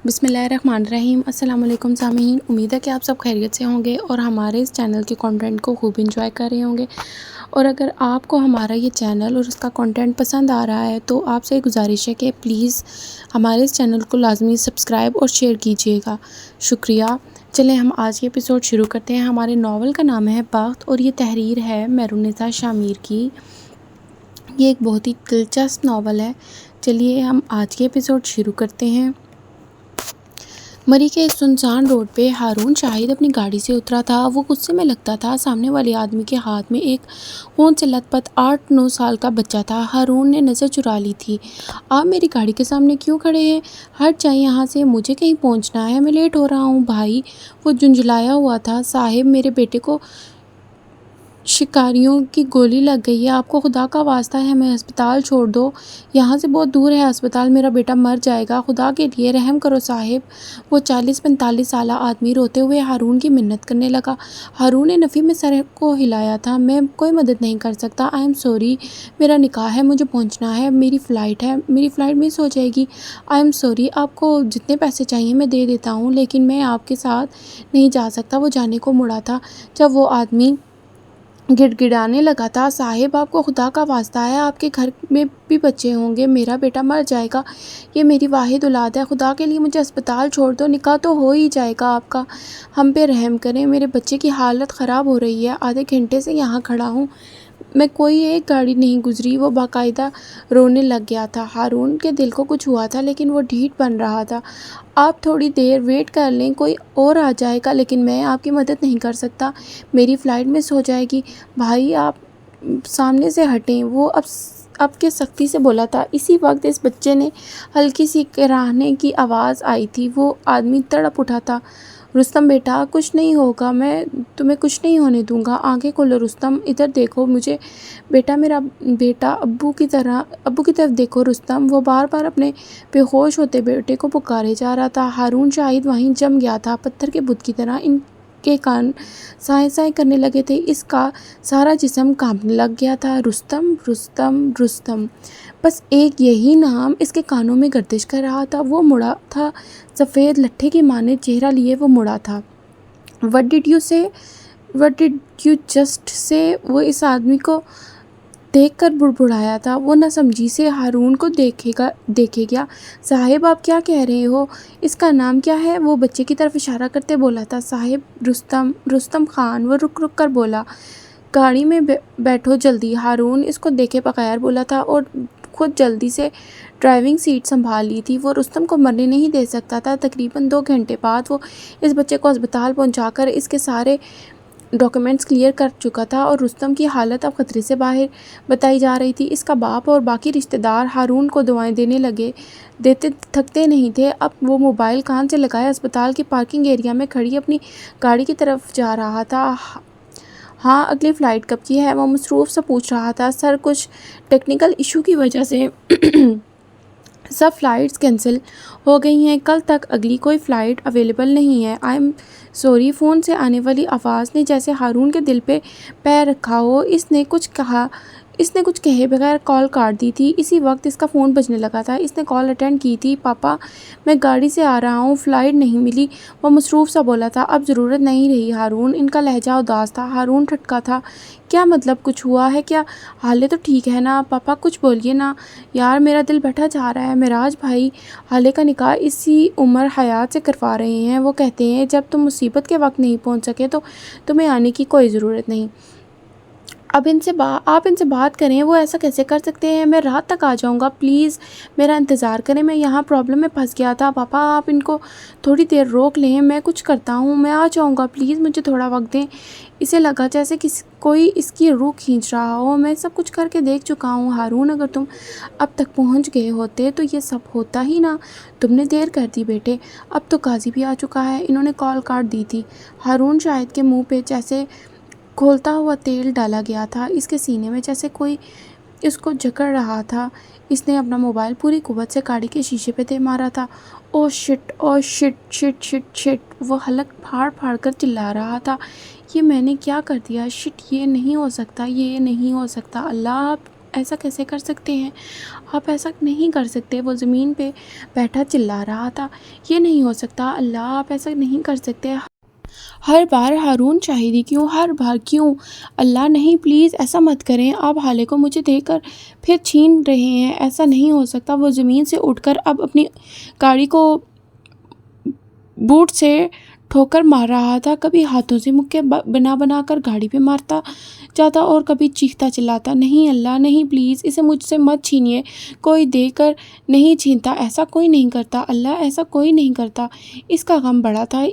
بسم اللہ الرحمن الرحیم۔ السلام علیکم سامعین، امید ہے کہ آپ سب خیریت سے ہوں گے اور ہمارے اس چینل کے کنٹینٹ کو خوب انجوائے کر رہے ہوں گے۔ اور اگر آپ کو ہمارا یہ چینل اور اس کا کنٹینٹ پسند آ رہا ہے تو آپ سے گزارش ہے کہ پلیز ہمارے اس چینل کو لازمی سبسکرائب اور شیئر کیجیے گا، شکریہ۔ چلیں ہم آج کے ایپیسوڈ شروع کرتے ہیں۔ ہمارے ناول کا نام ہے بخت اور یہ تحریر ہے مہرونِسا شامیر کی۔ یہ ایک بہت ہی دلچسپ ناول ہے۔ چلیے ہم آج کے ایپیسوڈ شروع کرتے ہیں۔ مری کے ایک سنسان روڈ پہ ہارون شاہد اپنی گاڑی سے اترا تھا۔ وہ غصے میں لگتا تھا۔ سامنے والے آدمی کے ہاتھ میں ایک فون سے لت پت 8-9 سال کا بچہ تھا۔ ہارون نے نظر چرا لی تھی۔ آپ میری گاڑی کے سامنے کیوں کھڑے ہیں؟ ہٹ جائیں یہاں سے، مجھے کہیں پہنچنا ہے، میں لیٹ ہو رہا ہوں بھائی۔ وہ جھنجھلایا ہوا تھا۔ صاحب میرے بیٹے کو شکاریوں کی گولی لگ گئی ہے، آپ کو خدا کا واسطہ ہے ہمیں ہسپتال چھوڑ دو، یہاں سے بہت دور ہے ہسپتال، میرا بیٹا مر جائے گا، خدا کے لیے رحم کرو صاحب۔ وہ 40-45 سالہ آدمی روتے ہوئے ہارون کی منت کرنے لگا۔ ہارون نے نفی میں سر کو ہلایا تھا۔ میں کوئی مدد نہیں کر سکتا، آئی ایم سوری، میرا نکاح ہے، مجھے پہنچنا ہے، میری فلائٹ مس ہو جائے گی، آئی ایم سوری، آپ کو جتنے پیسے چاہیے میں دے دیتا ہوں لیکن میں آپ کے ساتھ نہیں جا سکتا۔ وہ جانے کو مڑا تھا جب وہ آدمی گڑ گڑانے لگا تھا۔ صاحب آپ کو خدا کا واسطہ ہے، آپ کے گھر میں بھی بچے ہوں گے، میرا بیٹا مر جائے گا، یہ میری واحد اولاد ہے، خدا کے لیے مجھے ہسپتال چھوڑ دو، نکاح تو ہو ہی جائے گا آپ کا، ہم پہ رحم کریں، میرے بچے کی حالت خراب ہو رہی ہے، آدھے گھنٹے سے یہاں کھڑا ہوں، میں کوئی ایک گاڑی نہیں گزری۔ وہ باقاعدہ رونے لگ گیا تھا۔ ہارون کے دل کو کچھ ہوا تھا لیکن وہ ڈھیٹ بن رہا تھا۔ آپ تھوڑی دیر ویٹ کر لیں، کوئی اور آ جائے گا، لیکن میں آپ کی مدد نہیں کر سکتا، میری فلائٹ مس ہو جائے گی، بھائی آپ سامنے سے ہٹیں۔ وہ اب کے سختی سے بولا تھا۔ اسی وقت اس بچے نے ہلکی سی کراہنے کی آواز آئی تھی۔ وہ آدمی تڑپ اٹھا تھا۔ رستم بیٹا کچھ نہیں ہوگا، میں تمہیں کچھ نہیں ہونے دوں گا، آنکھیں کھولو رستم، ادھر دیکھو مجھے، بیٹا میرا بیٹا، ابو کی طرف دیکھو رستم۔ وہ بار بار اپنے بے ہوش ہوتے بیٹے کو پکارے جا رہا تھا۔ ہارون شاہد وہیں جم گیا تھا، پتھر کے بت کی طرح ان کے کان سائیں سائیں کرنے لگے تھے، اس کا سارا جسم کانپنے لگ گیا تھا۔ رستم رستم رستم، بس ایک یہی نام اس کے کانوں میں گردش کر رہا تھا۔ وہ مڑا تھا، سفید لٹھے کی مانند چہرہ لیے وہ مڑا تھا۔ What did you say? What did you just say? وہ اس آدمی کو دیکھ کر بڑبڑایا تھا۔ وہ نہ سمجھی سے ہارون کو دیکھے گیا۔ صاحب آپ کیا کہہ رہے ہو؟ اس کا نام کیا ہے؟ وہ بچے کی طرف اشارہ کرتے بولا تھا۔ صاحب رستم خان، وہ رک رک کر بولا۔ گاڑی میں بیٹھو جلدی، ہارون اس کو دیکھے بغیر بولا تھا اور خود جلدی سے ڈرائیونگ سیٹ سنبھال لی تھی۔ وہ رستم کو مرنے نہیں دے سکتا تھا۔ تقریباً 2 گھنٹے بعد وہ اس بچے کو ہسپتال پہنچا کر اس کے سارے ڈاکیومنٹس کلیئر کر چکا تھا اور رستم کی حالت اب خطرے سے باہر بتائی جا رہی تھی۔ اس کا باپ اور باقی رشتہ دار ہارون کو دعائیں دیتے تھکتے نہیں تھے۔ اب وہ موبائل کان سے لگائے ہسپتال کی پارکنگ ایریا میں کھڑی اپنی گاڑی کی طرف جا رہا تھا۔ ہاں اگلی فلائٹ کب کی ہے؟ وہ مصروف سا پوچھ رہا تھا۔ سر کچھ ٹیکنیکل ایشو کی وجہ سے سب فلائٹس کینسل ہو گئی ہیں، کل تک اگلی کوئی فلائٹ اویلیبل نہیں ہے، آئی ایم سوری۔ فون سے آنے والی آواز نے جیسے ہارون کے دل پہ پیر رکھا ہو۔ اس نے کچھ کہے بغیر کال کاٹ دی تھی۔ اسی وقت اس کا فون بجنے لگا تھا۔ اس نے کال اٹینڈ کی تھی۔ پاپا میں گاڑی سے آ رہا ہوں، فلائٹ نہیں ملی، وہ مصروف سا بولا تھا۔ اب ضرورت نہیں رہی ہارون، ان کا لہجہ اداس تھا۔ ہارون ٹھٹکا تھا۔ کیا مطلب کچھ ہوا ہے کیا؟ حالے تو ٹھیک ہے نا پاپا، کچھ بولیے نا یار، میرا دل بیٹھا جا رہا ہے۔ معراج بھائی حالے کا نکاح اسی عمر حیات سے کروا رہے ہیں، وہ کہتے ہیں جب تم مصیبت کے وقت نہیں پہنچ سکے تو تمہیں آنے کی کوئی ضرورت نہیں۔ آپ ان سے بات کریں، وہ ایسا کیسے کر سکتے ہیں؟ میں رات تک آ جاؤں گا، پلیز میرا انتظار کریں، میں یہاں پرابلم میں پھنس گیا تھا۔ پاپا آپ ان کو تھوڑی دیر روک لیں، میں کچھ کرتا ہوں، میں آ جاؤں گا، پلیز مجھے تھوڑا وقت دیں۔ اسے لگا جیسے کوئی اس کی روح کھینچ رہا ہو۔ میں سب کچھ کر کے دیکھ چکا ہوں ہارون، اگر تم اب تک پہنچ گئے ہوتے تو یہ سب ہوتا ہی نا، تم نے دیر کر دی بیٹے۔ اب تو قاضی بھی آ چکا ہے، انہوں نے کال کاٹ دی تھی۔ ہارون شاہد کے منہ پہ جیسے کھولتا ہوا تیل ڈالا گیا تھا، اس کے سینے میں جیسے کوئی اس کو جکڑ رہا تھا۔ اس نے اپنا موبائل پوری قوت سے گاڑی کے شیشے پہ دے مارا تھا۔ Oh shit shit shit shit shit, وہ حلق پھاڑ پھاڑ کر چلا رہا تھا۔ یہ میں نے کیا کر دیا؟ شٹ، یہ نہیں ہو سکتا، یہ نہیں ہو سکتا، اللہ ایسا کیسے کر سکتے ہیں؟ آپ ایسا نہیں کر سکتے۔ وہ زمین پہ بیٹھا چلا رہا تھا، یہ نہیں ہو سکتا اللہ، آپ ایسا نہیں کر سکتے۔ ہر بار ہارون شاہدی کیوں، ہر بار کیوں؟ اللہ نہیں، پلیز ایسا مت کریں، آپ حالے کو مجھے دے کر پھر چھین رہے ہیں، ایسا نہیں ہو سکتا۔ وہ زمین سے اٹھ کر اب اپنی گاڑی کو بوٹ سے ٹھوکر مار رہا تھا، کبھی ہاتھوں سے مکے بنا بنا کر گاڑی پہ مارتا جاتا اور کبھی چیختا چلاتا، نہیں اللہ نہیں، پلیز اسے مجھ سے مت چھینیے، کوئی دے کر نہیں چھینتا، ایسا کوئی نہیں کرتا اللہ، ایسا کوئی نہیں کرتا۔ اس کا غم بڑا تھا،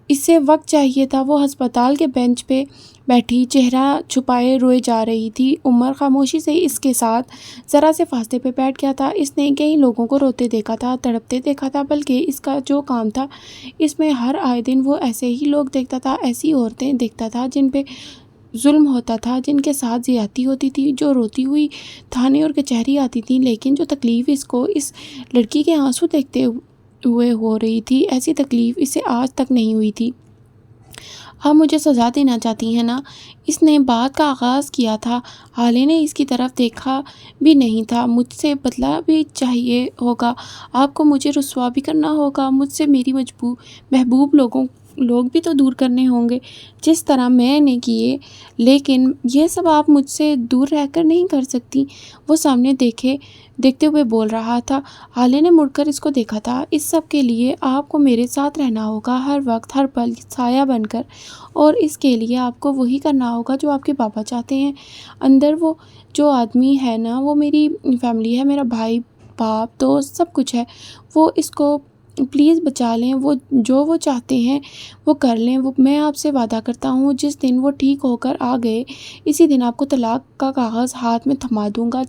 اسے وقت چاہیے تھا۔ وہ ہسپتال کے بینچ پہ بیٹھی چہرہ چھپائے روئے جا رہی تھی۔ عمر خاموشی سے اس کے ساتھ ذرا سے فاصلے پہ بیٹھ گیا تھا۔ اس نے کئی لوگوں کو روتے دیکھا تھا، تڑپتے دیکھا تھا، بلکہ اس کا جو کام تھا اس میں ہر آئے دن وہ ایسے ہی لوگ دیکھتا تھا، ایسی عورتیں دیکھتا تھا جن پہ ظلم ہوتا تھا، جن کے ساتھ زیادتی ہوتی تھی، جو روتی ہوئی تھانے اور کچہری آتی تھی، لیکن جو تکلیف اس کو اس لڑکی کے آنسو دیکھتے ہوئے ہو رہی تھی، ایسی تکلیف اسے آج تک نہیں ہوئی تھی۔ آپ مجھے سزا دینا چاہتی ہیں نا؟ اس نے بات کا آغاز کیا تھا۔ حالے نے اس کی طرف دیکھا بھی نہیں تھا۔ مجھ سے بدلہ بھی چاہیے ہوگا، آپ کو مجھے رسوا بھی کرنا ہوگا، مجھ سے میری محبوب لوگ بھی تو دور کرنے ہوں گے جس طرح میں نے کیے، لیکن یہ سب آپ مجھ سے دور رہ کر نہیں کر سکتی۔ وہ سامنے دیکھتے ہوئے بول رہا تھا۔ حالے نے مڑ کر اس کو دیکھا تھا۔ اس سب کے لیے آپ کو میرے ساتھ رہنا ہوگا، ہر وقت ہر پل سایہ بن کر، اور اس کے لیے آپ کو وہی کرنا ہوگا جو آپ کے پاپا چاہتے ہیں۔ اندر وہ جو آدمی ہے نا، وہ میری فیملی ہے، میرا بھائی باپ دوست سب کچھ ہے، وہ اس کو پلیز بچا لیں، وہ چاہتے ہیں وہ کر لیں۔ میں آپ سے وعدہ کرتا ہوں جس دن وہ ٹھیک ہو کر آ گئے، اسی دن آپ کو طلاق کا کاغذ ہاتھ میں تھما دوں گا،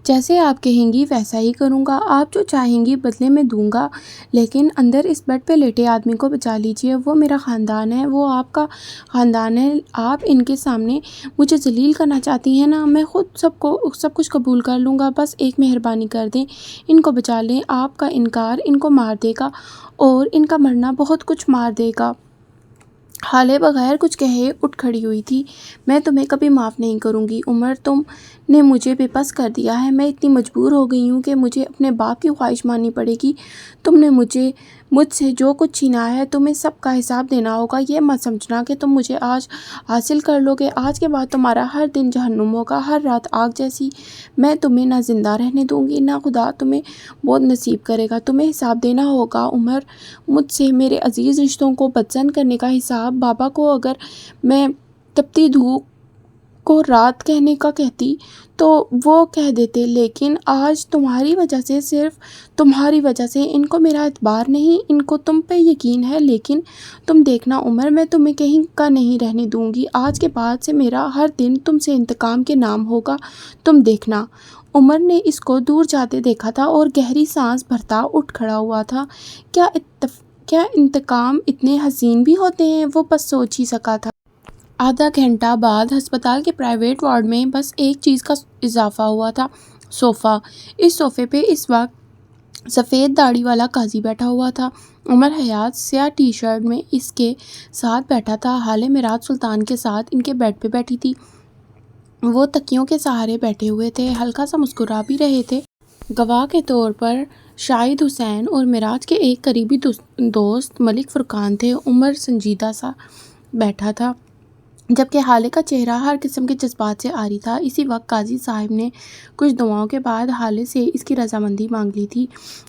جیسے آپ کہیں گی ویسا ہی کروں گا، آپ جو چاہیں گی بدلے میں دوں گا، لیکن اندر اس بیڈ پہ لیٹے آدمی کو بچا لیجئے، وہ میرا خاندان ہے، وہ آپ کا خاندان ہے، آپ ان کے سامنے مجھے ذلیل کرنا چاہتی ہیں نا، میں خود سب کچھ قبول کر لوں گا، بس ایک مہربانی کر دیں، ان کو بچا لیں۔ آپ کا انکار ان کو مار دے گا اور ان کا مرنا بہت کچھ مار دے گا۔ حالے بغیر کچھ کہے اٹھ کھڑی ہوئی تھی۔ میں تمہیں کبھی معاف نہیں کروں گی عمر، تم نے مجھے بے بس کر دیا ہے، میں اتنی مجبور ہو گئی ہوں کہ مجھے اپنے باپ کی خواہش ماننی پڑے گی۔ تم نے مجھ سے جو کچھ چھینا ہے، تمہیں سب کا حساب دینا ہوگا۔ یہ مت سمجھنا کہ تم مجھے آج حاصل کر لو گے، آج کے بعد تمہارا ہر دن جہنم ہوگا، ہر رات آگ جیسی۔ میں تمہیں نہ زندہ رہنے دوں گی، نہ خدا تمہیں موت نصیب کرے گا۔ تمہیں حساب دینا ہوگا عمر، مجھ سے، میرے عزیز رشتوں کو بدظن کرنے کا حساب۔ بابا کو اگر میں تپتی دھوپ کو رات کہنے کا کہتی تو وہ کہہ دیتے، لیکن آج تمہاری وجہ سے، صرف تمہاری وجہ سے ان کو میرا اعتبار نہیں، ان کو تم پہ یقین ہے، لیکن تم دیکھنا عمر، میں تمہیں کہیں کا نہیں رہنے دوں گی۔ آج کے بعد سے میرا ہر دن تم سے انتقام کے نام ہوگا، تم دیکھنا۔ عمر نے اس کو دور جاتے دیکھا تھا اور گہری سانس بھرتا اٹھ کھڑا ہوا تھا۔ کیا انتقام اتنے حسین بھی ہوتے ہیں؟ وہ بس سوچ ہی سکا تھا۔ آدھا گھنٹہ بعد ہسپتال کے پرائیویٹ وارڈ میں بس ایک چیز کا اضافہ ہوا تھا، صوفہ۔ اس صوفے پہ اس وقت سفید داڑھی والا قاضی بیٹھا ہوا تھا۔ عمر حیات سیاہ ٹی شرٹ میں اس کے ساتھ بیٹھا تھا۔ حالے میرات سلطان کے ساتھ ان کے بیڈ پہ بیٹھی تھی۔ وہ تکیوں کے سہارے بیٹھے ہوئے تھے، ہلکا سا مسکرا بھی رہے تھے۔ گواہ کے طور پر شاہد حسین اور معراج کے ایک قریبی دوست ملک فرقان تھے۔ عمر سنجیدہ سا بیٹھا تھا، جبکہ حالے کا چہرہ ہر قسم کے جذبات سے عاری تھا۔ اسی وقت قاضی صاحب نے کچھ دعاؤں کے بعد حالے سے اس کی رضامندی مانگ لی تھی۔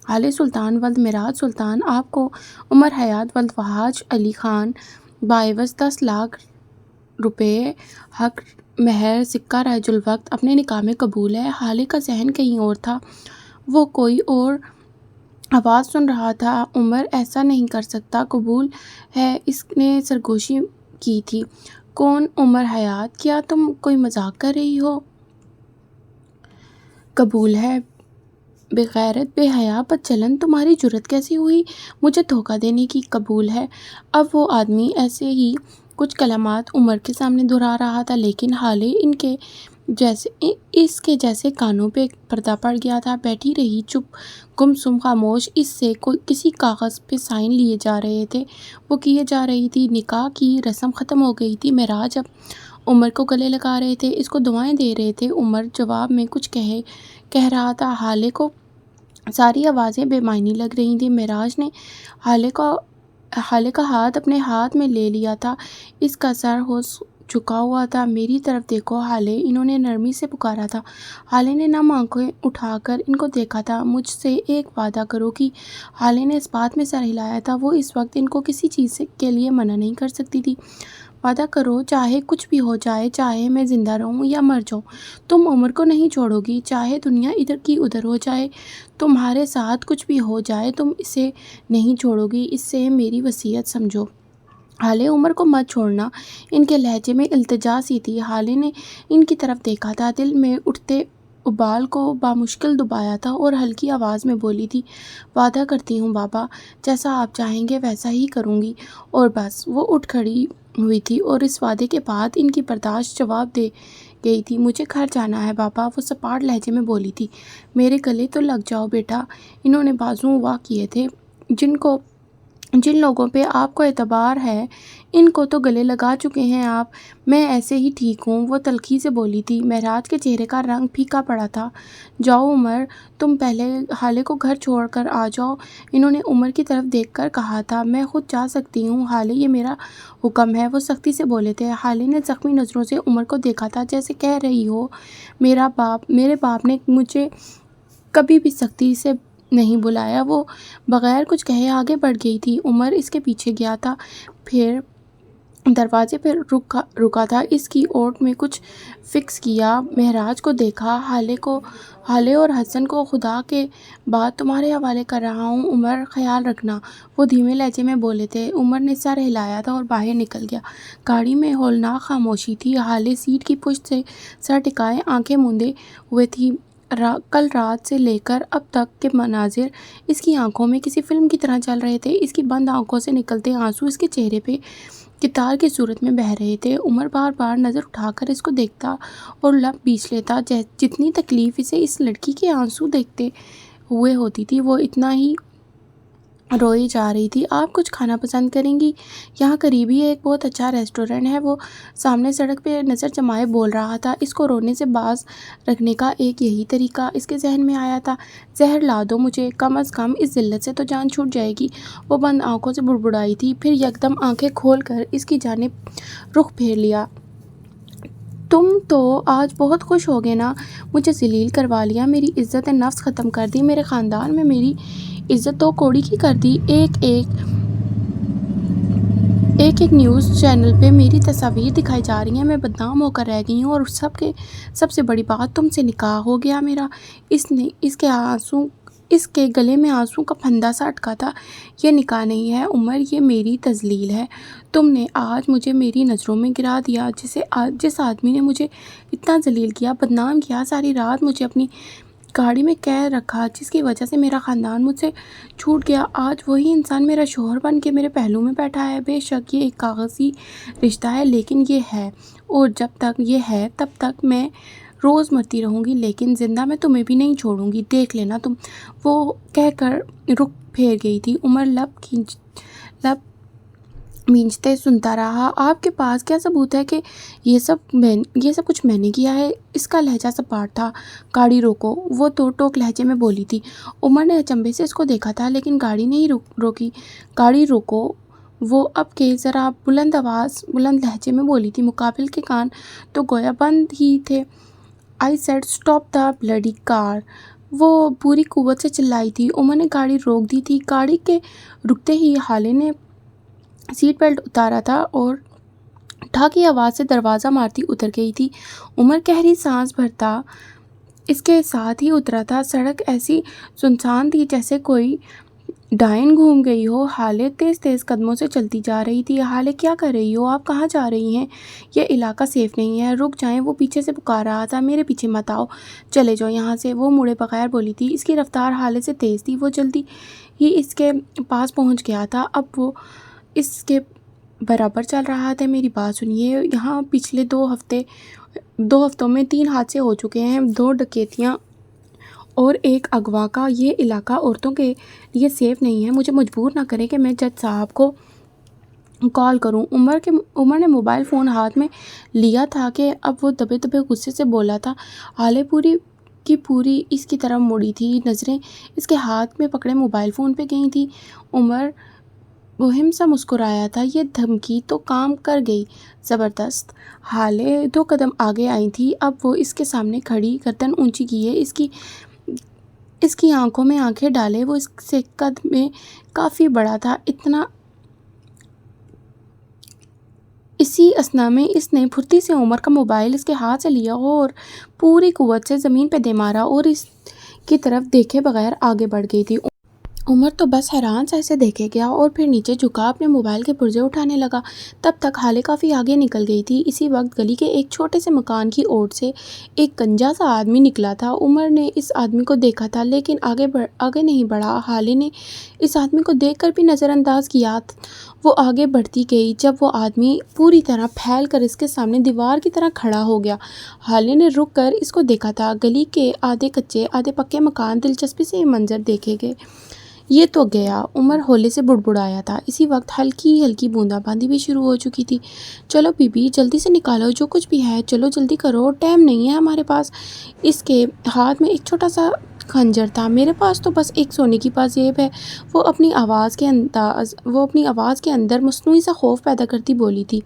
حالے سلطان ولد معراج سلطان، آپ کو عمر حیات ولد وحاج علی خان بعوض 10 لاکھ روپے حق مہر سکہ رائج الوقت اپنے نکاح میں قبول ہے۔ حالے کا ذہن کہیں اور تھا، وہ کوئی اور آواز سن رہا تھا۔ عمر ایسا نہیں کر سکتا، قبول ہے، اس نے سرگوشی کی تھی۔ کون؟ عمر حیات، کیا تم کوئی مذاق کر رہی ہو؟ قبول ہے، بے غیرت، بے حیا، بدچلن، تمہاری جرأت کیسی ہوئی مجھے دھوکہ دینے کی؟ قبول ہے۔ اب وہ آدمی ایسے ہی کچھ کلمات عمر کے سامنے دہرا رہا تھا، لیکن حالے اس کے جیسے کانوں پہ پردہ پڑ گیا تھا۔ بیٹھی رہی، چپ، گمسم، خاموش۔ اس سے کسی کاغذ پہ سائن لیے جا رہے تھے، وہ کیے جا رہی تھی۔ نکاح کی رسم ختم ہو گئی تھی۔ معراج اب عمر کو گلے لگا رہے تھے، اس کو دعائیں دے رہے تھے۔ عمر جواب میں کچھ کہہ رہا تھا۔ حالے کو ساری آوازیں بے معنی لگ رہی تھیں۔ معراج نے حالے کا ہاتھ اپنے ہاتھ میں لے لیا تھا، اس کا سر ہو چکا ہوا تھا۔ میری طرف دیکھو حالے، انہوں نے نرمی سے پکارا تھا۔ حالے نے نم آنکھیں اٹھا کر ان کو دیکھا تھا۔ مجھ سے ایک وعدہ کرو کہ حالے نے اس بات میں سر ہلایا تھا، وہ اس وقت ان کو کسی چیز کے لیے منع نہیں کر سکتی تھی۔ وعدہ کرو، چاہے کچھ بھی ہو جائے، چاہے میں زندہ رہوں یا مر جاؤں، تم عمر کو نہیں چھوڑو گی، چاہے دنیا ادھر کی ادھر ہو جائے، تمہارے ساتھ کچھ بھی ہو جائے، تم اسے نہیں چھوڑو گی، اس سے میری وصیت سمجھو۔ حالے، عمر کو مت چھوڑنا۔ ان کے لہجے میں التجا سی تھی۔ حالے نے ان کی طرف دیکھا تھا، دل میں اٹھتے ابال کو بامشکل دبایا تھا اور ہلکی آواز میں بولی تھی، وعدہ کرتی ہوں بابا، جیسا آپ چاہیں گے ویسا ہی کروں گی۔ اور بس وہ اٹھ کھڑی ہوئی تھی اور اس وعدے کے بعد ان کی برداشت جواب دے گئی تھی۔ مجھے گھر جانا ہے بابا، وہ سپاٹ لہجے میں بولی تھی۔ میرے گلے تو لگ جاؤ بیٹا۔ انہوں نے بازو ہوا کیے تھے۔ جن لوگوں پہ آپ کو اعتبار ہے، ان کو تو گلے لگا چکے ہیں آپ، میں ایسے ہی ٹھیک ہوں، وہ تلخی سے بولی تھی۔ معراج کے چہرے کا رنگ پھیکا پڑا تھا۔ جاؤ عمر، تم پہلے حالے کو گھر چھوڑ کر آ جاؤ، انہوں نے عمر کی طرف دیکھ کر کہا تھا۔ میں خود جا سکتی ہوں حالے، یہ میرا حکم ہے، وہ سختی سے بولے تھے۔ حالے نے زخمی نظروں سے عمر کو دیکھا تھا، جیسے کہہ رہی ہو، میرے باپ نے مجھے کبھی بھی سختی سے نہیں بلایا۔ وہ بغیر کچھ کہے آگے بڑھ گئی تھی۔ عمر اس کے پیچھے گیا تھا، پھر دروازے پہ رکا تھا، اس کی اوٹ میں کچھ فکس کیا، معراج کو دیکھا، حالے اور حسن کو خدا کے بعد تمہارے حوالے کر رہا ہوں، عمر خیال رکھنا، وہ دھیمے لہجے میں بولے تھے۔ عمر نے سر ہلایا تھا اور باہر نکل گیا۔ گاڑی میں ہولناک خاموشی تھی۔ حالے سیٹ کی پشت سے سر ٹکائے آنکھیں موندے ہوئے تھی۔ کل رات سے لے کر اب تک کے مناظر اس کی آنکھوں میں کسی فلم کی طرح چل رہے تھے۔ اس کی بند آنکھوں سے نکلتے آنسو اس کے چہرے پہ قطار کی صورت میں بہہ رہے تھے۔ عمر بار بار نظر اٹھا کر اس کو دیکھتا اور لب بیچ لیتا۔ جتنی تکلیف اسے اس لڑکی کے آنسو دیکھتے ہوئے ہوتی تھی، وہ اتنا ہی روئی جا رہی تھی۔ آپ کچھ کھانا پسند کریں گی؟ یہاں قریب ہی ایک بہت اچھا ریسٹورنٹ ہے، وہ سامنے سڑک پہ نظر جمائے بول رہا تھا۔ اس کو رونے سے باز رکھنے کا ایک یہی طریقہ اس کے ذہن میں آیا تھا۔ زہر لا دو مجھے، کم از کم اس ذلت سے تو جان چھوٹ جائے گی۔ وہ بند آنکھوں سے بڑبڑائی تھی، پھر یکدم آنکھیں کھول کر اس کی جانب رخ پھیر لیا۔ تم تو آج بہت خوش ہوگے نا، مجھے ذلیل کروا لیا، میری عزت نفس ختم کر دی، میرے خاندان میں میری عزت تو کوڑی کی کر دی۔ ایک نیوز چینل پہ میری تصاویر دکھائی جا رہی ہیں، میں بدنام ہو کر رہ گئی ہوں، اور سب سے بڑی بات، تم سے نکاح ہو گیا میرا۔ اس کے گلے میں آنسو کا پھندا سا اٹکا تھا۔ یہ نکاح نہیں ہے عمر، یہ میری تذلیل ہے۔ تم نے آج مجھے میری نظروں میں گرا دیا۔ جس آدمی نے مجھے اتنا ذلیل کیا، بدنام کیا، ساری رات مجھے اپنی گاڑی میں قید رکھا، جس کی وجہ سے میرا خاندان مجھ سے چھوٹ گیا، آج وہی انسان میرا شوہر بن کے میرے پہلو میں بیٹھا ہے۔ بے شک یہ ایک کاغذی رشتہ ہے، لیکن یہ ہے، اور جب تک یہ ہے تب تک میں روز مرتی رہوں گی، لیکن زندہ میں تمہیں بھی نہیں چھوڑوں گی، دیکھ لینا تم۔ وہ کہہ کر رخ پھیر گئی تھی۔ عمر لب مینچتے سنتا رہا۔ آپ کے پاس کیا ثبوت ہے کہ یہ سب کچھ میں نے کیا ہے؟ اس کا لہجہ سپاٹ تھا۔ گاڑی روکو، وہ تو ٹوک لہجے میں بولی تھی۔ عمر نے اچنبھے سے اس کو دیکھا تھا، لیکن گاڑی نہیں روکی۔ گاڑی روکو، وہ اب کے ذرا بلند لہجے میں بولی تھی۔ مقابل کے کان تو گویا بند ہی تھے۔ I said stop the bloody car، وہ پوری قوت سے چلائی تھی۔ عمر نے گاڑی روک دی تھی۔ گاڑی کے رکتے ہی حالے نے سیٹ بیلٹ اتارا تھا اور ٹھا کی آواز سے دروازہ مارتی اتر گئی تھی۔ عمر گہری سانس بھرتا اس کے ساتھ ہی اترا تھا۔ سڑک ایسی سنسان تھی جیسے کوئی ڈائن گھوم گئی ہو۔ حالے تیز تیز قدموں سے چلتی جا رہی تھی۔ حالے، کیا کر رہی ہو آپ؟ کہاں جا رہی ہیں؟ یہ علاقہ سیف نہیں ہے، رک جائیں، وہ پیچھے سے پکار رہا تھا۔ میرے پیچھے مت آؤ، چلے جاؤ یہاں سے، وہ مڑے بغیر بولی تھی۔ اس کی رفتار حالے سے تیز تھی، وہ جلدی ہی اس کے پاس پہنچ گیا تھا۔ اب وہ اس کے برابر چل رہا تھا۔ میری بات سنیے، یہاں پچھلے 2 ہفتوں میں 3 حادثے ہو چکے ہیں، 2 ڈکیتیاں اور ایک اغوا کا۔ یہ علاقہ عورتوں کے لیے سیف نہیں ہے۔ مجھے مجبور نہ کریں کہ میں جج صاحب کو کال کروں۔ عمر نے موبائل فون ہاتھ میں لیا تھا کہ اب وہ دبے دبے غصے سے بولا تھا۔ حالے پوری کی پوری اس کی طرف مڑی تھی، نظریں اس کے ہاتھ میں پکڑے موبائل فون پہ گئی تھی۔ عمر مہم سا مسکرایا تھا۔ یہ دھمکی تو کام کر گئی، زبردست۔ حالے 2 قدم آگے آئی تھی، اب وہ اس کے سامنے کھڑی، گردن اونچی کیے اس کی آنکھوں میں آنکھیں ڈالے۔ وہ اس سے قد میں کافی بڑا تھا۔ اسی اثنا میں اس نے پھرتی سے عمر کا موبائل اس کے ہاتھ سے لیا اور پوری قوت سے زمین پہ دے مارا اور اس کی طرف دیکھے بغیر آگے بڑھ گئی تھی۔ عمر تو بس حیران سا اسے دیکھے گیا اور پھر نیچے جھکا اپنے موبائل کے پرزے اٹھانے لگا۔ تب تک حالے کافی آگے نکل گئی تھی۔ اسی وقت گلی کے ایک چھوٹے سے مکان کی اوٹ سے ایک گنجا سا آدمی نکلا تھا۔ عمر نے اس آدمی کو دیکھا تھا لیکن آگے نہیں بڑھا۔ حالے نے اس آدمی کو دیکھ کر بھی نظر انداز کیا۔ وہ آگے بڑھتی گئی جب وہ آدمی پوری طرح پھیل کر اس کے سامنے دیوار کی طرح کھڑا ہو گیا۔ حالے نے رک کر اس کو دیکھا تھا۔ گلی کے آدھے کچے آدھے پکے مکان دلچسپی سے یہ منظر دیکھے گئے۔ یہ تو گیا، عمر ہولے سے بڑبڑایا تھا۔ اسی وقت ہلکی ہلکی بوندا باندی بھی شروع ہو چکی تھی۔ چلو بی بی جلدی سے نکالو جو کچھ بھی ہے، چلو جلدی کرو، ٹائم نہیں ہے ہمارے پاس۔ اس کے ہاتھ میں ایک چھوٹا سا خنجر تھا۔ میرے پاس تو بس ایک سونے کی پازیب ہے، وہ اپنی آواز کے اندر مصنوعی سا خوف پیدا کرتی بولی تھی۔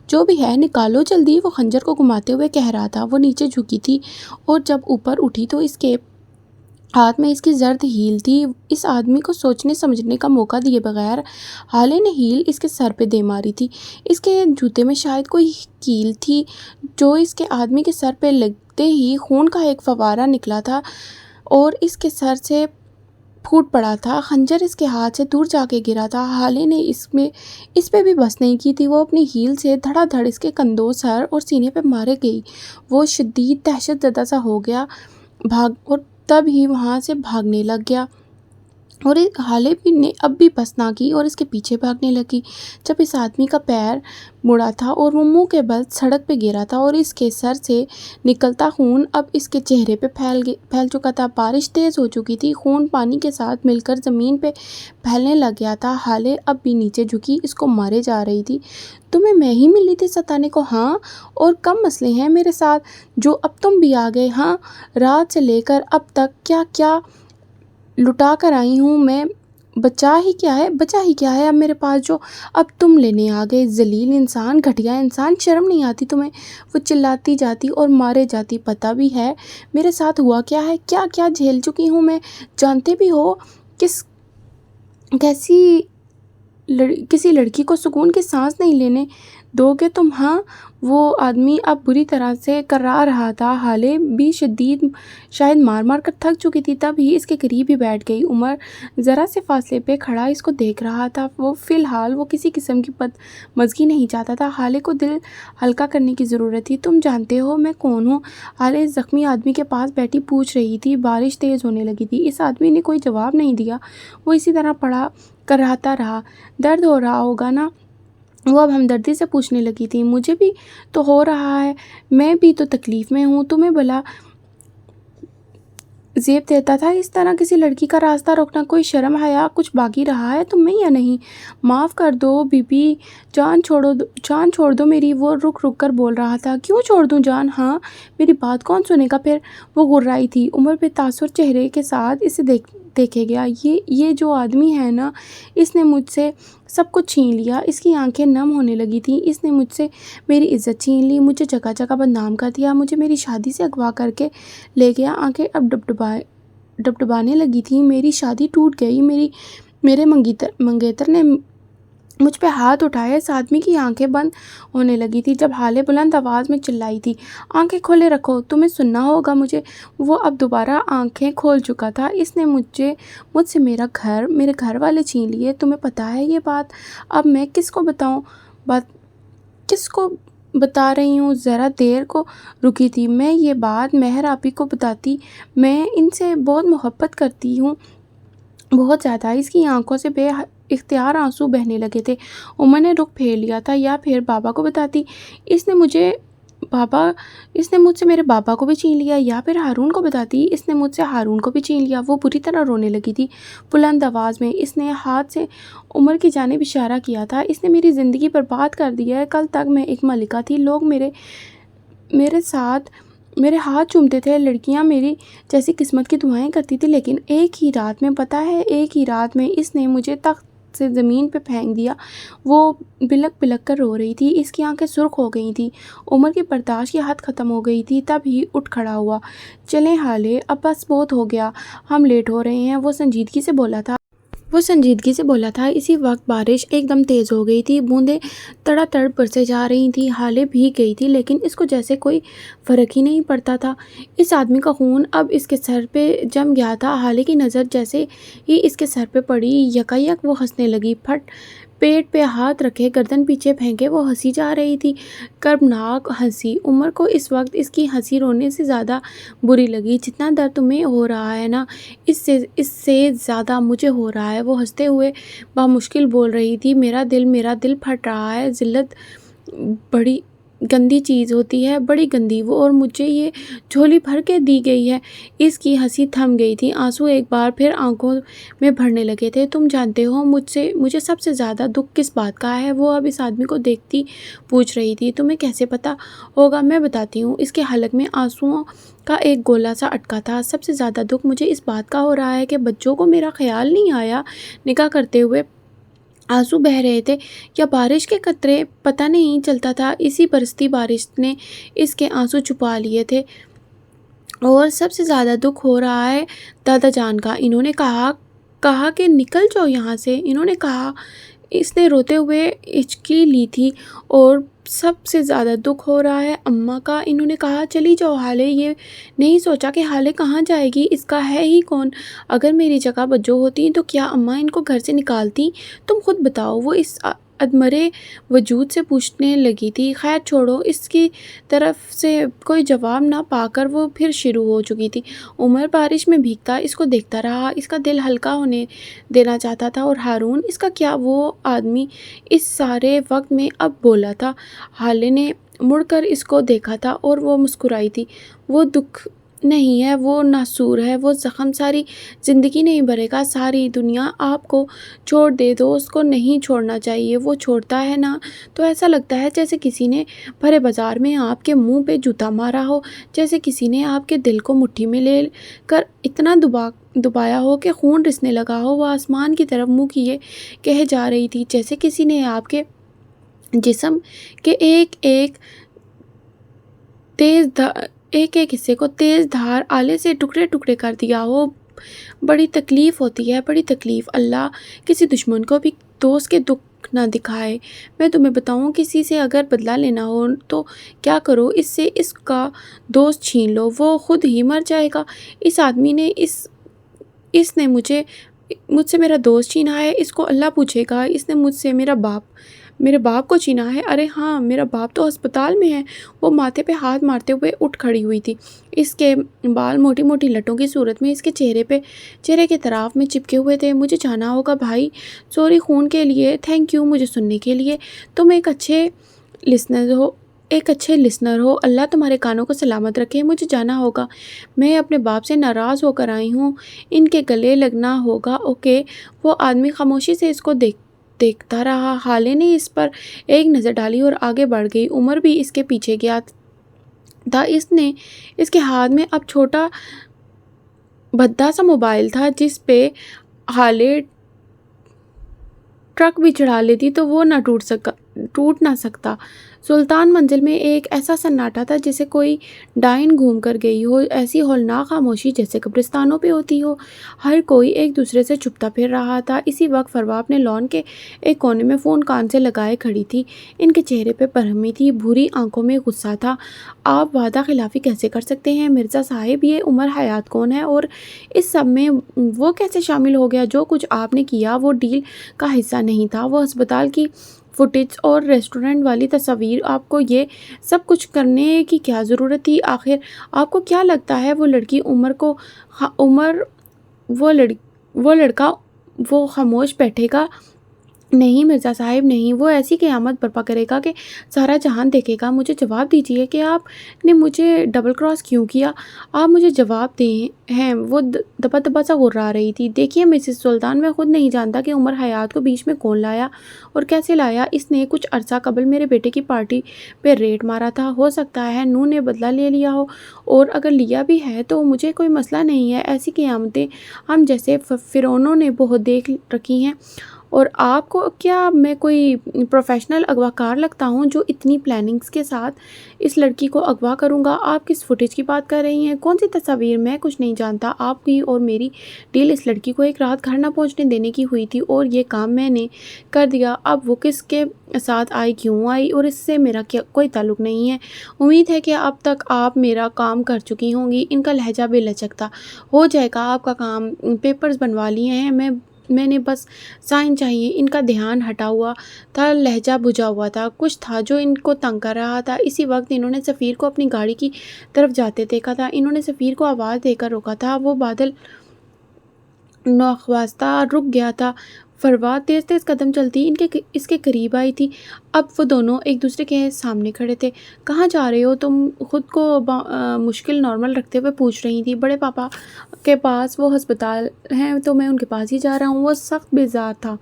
جو بھی ہے نکالو جلدی، وہ خنجر کو گھماتے ہوئے کہہ رہا تھا۔ وہ نیچے جھکی تھی اور جب اوپر اٹھی تو اس کے ہاتھ میں اس کی زرد ہیل تھی۔ اس آدمی کو سوچنے سمجھنے کا موقع دیے بغیر حالے نے ہیل اس کے سر پہ دے ماری تھی۔ اس کے جوتے میں شاید کوئی کیل تھی جو اس کے آدمی کے سر پہ لگتے ہی خون کا ایک فوارہ نکلا تھا اور اس کے سر سے پھوٹ پڑا تھا۔ خنجر اس کے ہاتھ سے دور جا کے گرا تھا۔ حالے نے اس پہ بھی بس نہیں کی تھی۔ وہ اپنی ہیل سے دھڑا دھڑ اس کے کندھوں، سر اور سینے پہ مارے گئی۔ وہ شدید دہشت زدہ سا ہو گیا اور تب ہی وہاں سے بھاگنے لگ گیا اور حالے نے اب بھی بس نہ کی اور اس کے پیچھے بھاگنے لگی۔ جب اس آدمی کا پیر مڑا تھا اور وہ منہ کے بل سڑک پہ گرا تھا اور اس کے سر سے نکلتا خون اب اس کے چہرے پہ پھیل چکا تھا۔ بارش تیز ہو چکی تھی، خون پانی کے ساتھ مل کر زمین پہ پھیلنے لگ گیا تھا۔ حالے اب بھی نیچے جھکی اس کو مارے جا رہی تھی۔ تمہیں میں ہی ملی تھی ستانے کو؟ ہاں، اور کم مسئلے ہیں میرے ساتھ جو اب تم بھی آ گئے۔ ہاں، رات سے لے کر اب تک کیا کیا لٹا کر آئی ہوں میں، بچا ہی کیا ہے اب میرے پاس جو اب تم لینے آ گئے؟ ذلیل انسان، گھٹیا انسان، شرم نہیں آتی تمہیں؟ وہ چلاتی جاتی اور مارے جاتی۔ پتہ بھی ہے میرے ساتھ ہوا کیا ہے، کیا کیا جھیل چکی ہوں میں، جانتے بھی ہو کسی لڑکی کو سکون کی سانس نہیں لینے دو گے تم؟ ہاں، وہ آدمی اب بری طرح سے کرا رہا تھا۔ حالے بھی شاید مار مار کر تھک چکی تھی، تب ہی اس کے قریب ہی بیٹھ گئی۔ عمر ذرا سے فاصلے پہ کھڑا اس کو دیکھ رہا تھا۔ فی الحال وہ کسی قسم کی بدمزگی نہیں چاہتا تھا۔ حالے کو دل ہلکا کرنے کی ضرورت تھی۔ تم جانتے ہو میں کون ہوں؟ حالے زخمی آدمی کے پاس بیٹھی پوچھ رہی تھی۔ بارش تیز ہونے لگی تھی۔ اس آدمی نے کوئی جواب نہیں دیا۔ وہ اسی طرح پڑا کراتا رہا۔ درد ہو رہا ہوگا نا؟ وہ اب ہمدردی سے پوچھنے لگی تھی۔ مجھے بھی تو ہو رہا ہے، میں بھی تو تکلیف میں ہوں۔ تمہیں بھلا زیب دیتا تھا اس طرح کسی لڑکی کا راستہ روکنا؟ کوئی شرم حیا کچھ باقی رہا ہے تم میں یا نہیں؟ معاف کر دو بی بی، جان چھوڑ دو میری۔ وہ رک کر بول رہا تھا۔ کیوں چھوڑ دوں جان؟ ہاں، میری بات کون سنے گا پھر؟ وہ گھررائی تھی۔ عمر بے تاثر چہرے کے ساتھ اسے دیکھے گیا۔ یہ جو آدمی ہے نا، اس نے مجھ سے سب کچھ چھین لیا۔ اس کی آنکھیں نم ہونے لگی تھیں۔ اس نے مجھ سے میری عزت چھین لی، مجھے جگہ جگہ بدنام کر دیا، مجھے میری شادی سے اغوا کر کے لے گیا۔ آنکھیں اب ڈبڈبانے لگی تھیں۔ میری شادی ٹوٹ گئی۔ میرے منگیتر نے مجھ پہ ہاتھ اٹھایا۔ اس آدمی کی آنکھیں بند ہونے لگی تھی جب حالے بلند آواز میں چلائی تھی۔ آنکھیں کھولے رکھو، تمہیں سننا ہوگا مجھے۔ وہ اب دوبارہ آنکھیں کھول چکا تھا۔ اس نے مجھ سے میرے گھر والے چھین لیے۔ تمہیں پتہ ہے یہ بات؟ اب میں کس کو بتا رہی ہوں؟ ذرا دیر کو رکی تھی۔ میں یہ بات مہر آپی کو بتاتی، میں ان سے بہت محبت کرتی ہوں، بہت زیادہ۔ اس کی آنکھوں سے بے اختیار آنسو بہنے لگے تھے۔ عمر نے رخ پھیر لیا تھا۔ یا پھر بابا کو بتاتی، اس نے مجھے بابا اس نے مجھ سے میرے بابا کو بھی چھین لیا، یا پھر ہارون کو بتاتی اس نے مجھ سے ہارون کو بھی چھین لیا۔ وہ بری طرح رونے لگی تھی بلند آواز میں۔ اس نے ہاتھ سے عمر کی جانب اشارہ کیا تھا۔ اس نے میری زندگی برباد کر دی ہے۔ کل تک میں ایک ملکہ تھی، لوگ میرے ساتھ میرے ہاتھ چومتے تھے، لڑکیاں میری جیسی قسمت کی دعائیں کرتی تھی، لیکن ایک ہی رات میں، پتہ ہے ایک ہی رات میں اس نے مجھے تخت سے زمین پہ پھینک دیا۔ وہ بلک بلک کر رو رہی تھی، اس کی آنکھیں سرخ ہو گئی تھیں، عمر کی برداشت کی حد ختم ہو گئی تھی۔ تب ہی اٹھ کھڑا ہوا۔ چلیں حالے، اب بس بہت ہو گیا، ہم لیٹ ہو رہے ہیں، وہ سنجیدگی سے بولا تھا۔ اسی وقت بارش ایک دم تیز ہو گئی تھی، بوندیں تڑا تڑ برسے جا رہی تھیں۔ حالے بھیگ گئی تھی، لیکن اس کو جیسے کوئی فرق ہی نہیں پڑتا تھا۔ اس آدمی کا خون اب اس کے سر پہ جم گیا تھا۔ حالے کی نظر جیسے ہی اس کے سر پہ پڑی، یکایک وہ ہنسنے لگی۔ پھٹ پیٹ پہ ہاتھ رکھے، گردن پیچھے پھینکے وہ ہنسی جا رہی تھی، کربناک ہنسی۔ عمر کو اس وقت اس کی ہنسی رونے سے زیادہ بری لگی۔ جتنا درد تمہیں ہو رہا ہے نا، اس سے زیادہ مجھے ہو رہا ہے، وہ ہنستے ہوئے بامشکل بول رہی تھی۔ میرا دل پھٹ رہا ہے۔ ذلت بڑی گندی چیز ہوتی ہے، بڑی گندی، وہ اور مجھے یہ جھولی بھر کے دی گئی ہے۔ اس کی ہنسی تھم گئی تھی، آنسو ایک بار پھر آنکھوں میں بھرنے لگے تھے۔ تم جانتے ہو مجھے سب سے زیادہ دکھ کس بات کا ہے؟ وہ اب اس آدمی کو دیکھتی پوچھ رہی تھی۔ تمہیں کیسے پتا ہوگا؟ میں بتاتی ہوں۔ اس کے حلق میں آنسوؤں کا ایک گولا سا اٹکا تھا۔ سب سے زیادہ دکھ مجھے اس بات کا ہو رہا ہے کہ بچوں کو میرا خیال نہیں آیا۔ نکاح کرتے ہوئے آنسو بہہ رہے تھے یا بارش کے قطرے، پتہ نہیں چلتا تھا۔ اسی برستی بارش نے اس کے آنسو چھپا لیے تھے۔ اور سب سے زیادہ دکھ ہو رہا ہے دادا جان کا۔ انہوں نے کہا کہ نکل جاؤ یہاں سے، انہوں نے کہا۔ اس نے روتے ہوئے ہچکی لی تھی۔ اور سب سے زیادہ دکھ ہو رہا ہے اماں کا۔ انہوں نے کہا چلی جاؤ حالے۔ یہ نہیں سوچا کہ حالے کہاں جائے گی، اس کا ہے ہی کون؟ اگر میری جگہ بجو ہوتی تو کیا اماں ان کو گھر سے نکالتی؟ تم خود بتاؤ، وہ اس ادمرے وجود سے پوچھنے لگی تھی۔ خیر چھوڑو، اس کی طرف سے کوئی جواب نہ پا کر وہ پھر شروع ہو چکی تھی۔ عمر بارش میں بھیگتا اس کو دیکھتا رہا، اس کا دل ہلکا ہونے دینا چاہتا تھا۔ اور ہارون، اس کا کیا؟ وہ آدمی اس سارے وقت میں اب بولا تھا۔ حالے نے مڑ کر اس کو دیکھا تھا اور وہ مسکرائی تھی۔ وہ دکھ نہیں ہے، وہ ناسور ہے، وہ زخم ساری زندگی نہیں بھرے گا۔ ساری دنیا آپ کو چھوڑ دے، دوست کو نہیں چھوڑنا چاہیے۔ وہ چھوڑتا ہے نا تو ایسا لگتا ہے جیسے کسی نے بھرے بازار میں آپ کے منہ پہ جوتا مارا ہو، جیسے کسی نے آپ کے دل کو مٹھی میں لے کر اتنا دبایا ہو کہ خون رسنے لگا ہو۔ وہ آسمان کی طرف منہ کیے کہے جا رہی تھی، جیسے کسی نے آپ کے جسم کے ایک ایک حصے کو تیز دھار آلے سے ٹکڑے ٹکڑے کر دیا ہو۔ بڑی تکلیف ہوتی ہے، بڑی تکلیف۔ اللہ کسی دشمن کو بھی دوست کے دکھ نہ دکھائے۔ میں تمہیں بتاؤں، کسی سے اگر بدلہ لینا ہو تو کیا کرو، اس کا دوست چھین لو، وہ خود ہی مر جائے گا۔ اس آدمی نے اس نے مجھ سے میرا دوست چھینا ہے، اس کو اللہ پوچھے گا۔ اس نے مجھ سے میرے باپ کو چھینا ہے۔ ارے ہاں، میرا باپ تو ہسپتال میں ہے۔ وہ ماتھے پہ ہاتھ مارتے ہوئے اٹھ کھڑی ہوئی تھی۔ اس کے بال موٹی موٹی لٹوں کی صورت میں اس کے چہرے کے طرف میں چپکے ہوئے تھے۔ مجھے جانا ہوگا بھائی، سوری خون کے لیے، تھینک یو مجھے سننے کے لیے۔ تم ایک اچھے لسنر ہو، اللہ تمہارے کانوں کو سلامت رکھے۔ مجھے جانا ہوگا، میں اپنے باپ سے ناراض ہو کر آئی ہوں، ان کے گلے لگنا ہوگا۔ اوکے۔ وہ آدمی خاموشی سے اس کو دیکھتا رہا۔ حالے نے اس پر ایک نظر ڈالی اور آگے بڑھ گئی۔ عمر بھی اس کے پیچھے گیا تھا۔ اس کے ہاتھ میں اب چھوٹا بھدا سا موبائل تھا، جس پہ حالے ٹرک بھی چڑھا لیتی تو وہ ٹوٹ نہ سکتا۔ سلطان منزل میں ایک ایسا سناٹا تھا جیسے کوئی ڈائن گھوم کر گئی ہو، ایسی ہولناک خاموشی جیسے قبرستانوں پہ ہوتی ہو۔ ہر کوئی ایک دوسرے سے چھپتا پھر رہا تھا۔ اسی وقت فروا اپنے لان کے ایک کونے میں فون کان سے لگائے کھڑی تھی۔ ان کے چہرے پہ برہمی تھی، بھوری آنکھوں میں غصہ تھا۔ آپ وعدہ خلافی کیسے کر سکتے ہیں مرزا صاحب؟ یہ عمر حیات کون ہے اور اس سب میں وہ کیسے شامل ہو گیا؟ جو کچھ آپ نے کیا وہ ڈیل کا حصہ نہیں تھا۔ وہ ہسپتال کی فوٹیج اور ریسٹورنٹ والی تصاویر، آپ کو یہ سب کچھ کرنے کی کیا ضرورت تھی؟ آخر آپ کو کیا لگتا ہے وہ لڑکی وہ لڑکا وہ خاموش بیٹھے گا نہیں مرزا صاحب نہیں، وہ ایسی قیامت برپا کرے گا کہ سارا جہان دیکھے گا۔ مجھے جواب دیجیے کہ آپ نے مجھے ڈبل کراس کیوں کیا؟ آپ مجھے جواب دیں ہیں۔ وہ دبا دبا سا غرا رہی تھی۔ دیکھیے مسز سلطان، میں خود نہیں جانتا کہ عمر حیات کو بیچ میں کون لایا اور کیسے لایا۔ اس نے کچھ عرصہ قبل میرے بیٹے کی پارٹی پہ ریڈ مارا تھا۔ ہو سکتا ہے نو نے بدلہ لے لیا ہو، اور اگر لیا بھی ہے تو مجھے کوئی مسئلہ نہیں ہے۔ ایسی قیامتیں ہم جیسے فرعونوں نے بہت دیکھ رکھی ہیں۔ اور آپ کو کیا میں کوئی پروفیشنل اغواکار لگتا ہوں جو اتنی پلاننگز کے ساتھ اس لڑکی کو اغوا کروں گا؟ آپ کس فوٹیج کی بات کر رہی ہیں؟ کون سی تصاویر؟ میں کچھ نہیں جانتا۔ آپ کی اور میری ڈیل اس لڑکی کو ایک رات گھر نہ پہنچنے دینے کی ہوئی تھی، اور یہ کام میں نے کر دیا۔ اب وہ کس کے ساتھ آئی، کیوں آئی، اور اس سے میرا کوئی تعلق نہیں ہے۔ امید ہے کہ اب تک آپ میرا کام کر چکی ہوں گی۔ ان کا لہجہ بے لچک تھا۔ ہو جائے گا آپ کا کام، پیپرز بنوا لیے ہیں، میں نے بس سائن چاہیے۔ ان کا دھیان ہٹا ہوا تھا، لہجہ بجھا ہوا تھا۔ کچھ تھا جو ان کو تنگ کر رہا تھا۔ اسی وقت انہوں نے سفیر کو اپنی گاڑی کی طرف جاتے دیکھا تھا۔ انہوں نے سفیر کو آواز دے کر روکا تھا۔ وہ بادل ناخواستہ رک گیا تھا۔ فروا تیز تیز قدم چلتی اس کے قریب آئی تھی۔ اب وہ دونوں ایک دوسرے کے سامنے کھڑے تھے۔ کہاں جا رہے ہو تم؟ خود کو مشکل نارمل رکھتے ہوئے پوچھ رہی تھی۔ بڑے پاپا کے پاس، وہ ہسپتال ہیں تو میں ان کے پاس ہی جا رہا ہوں۔ وہ سخت بیزار تھا۔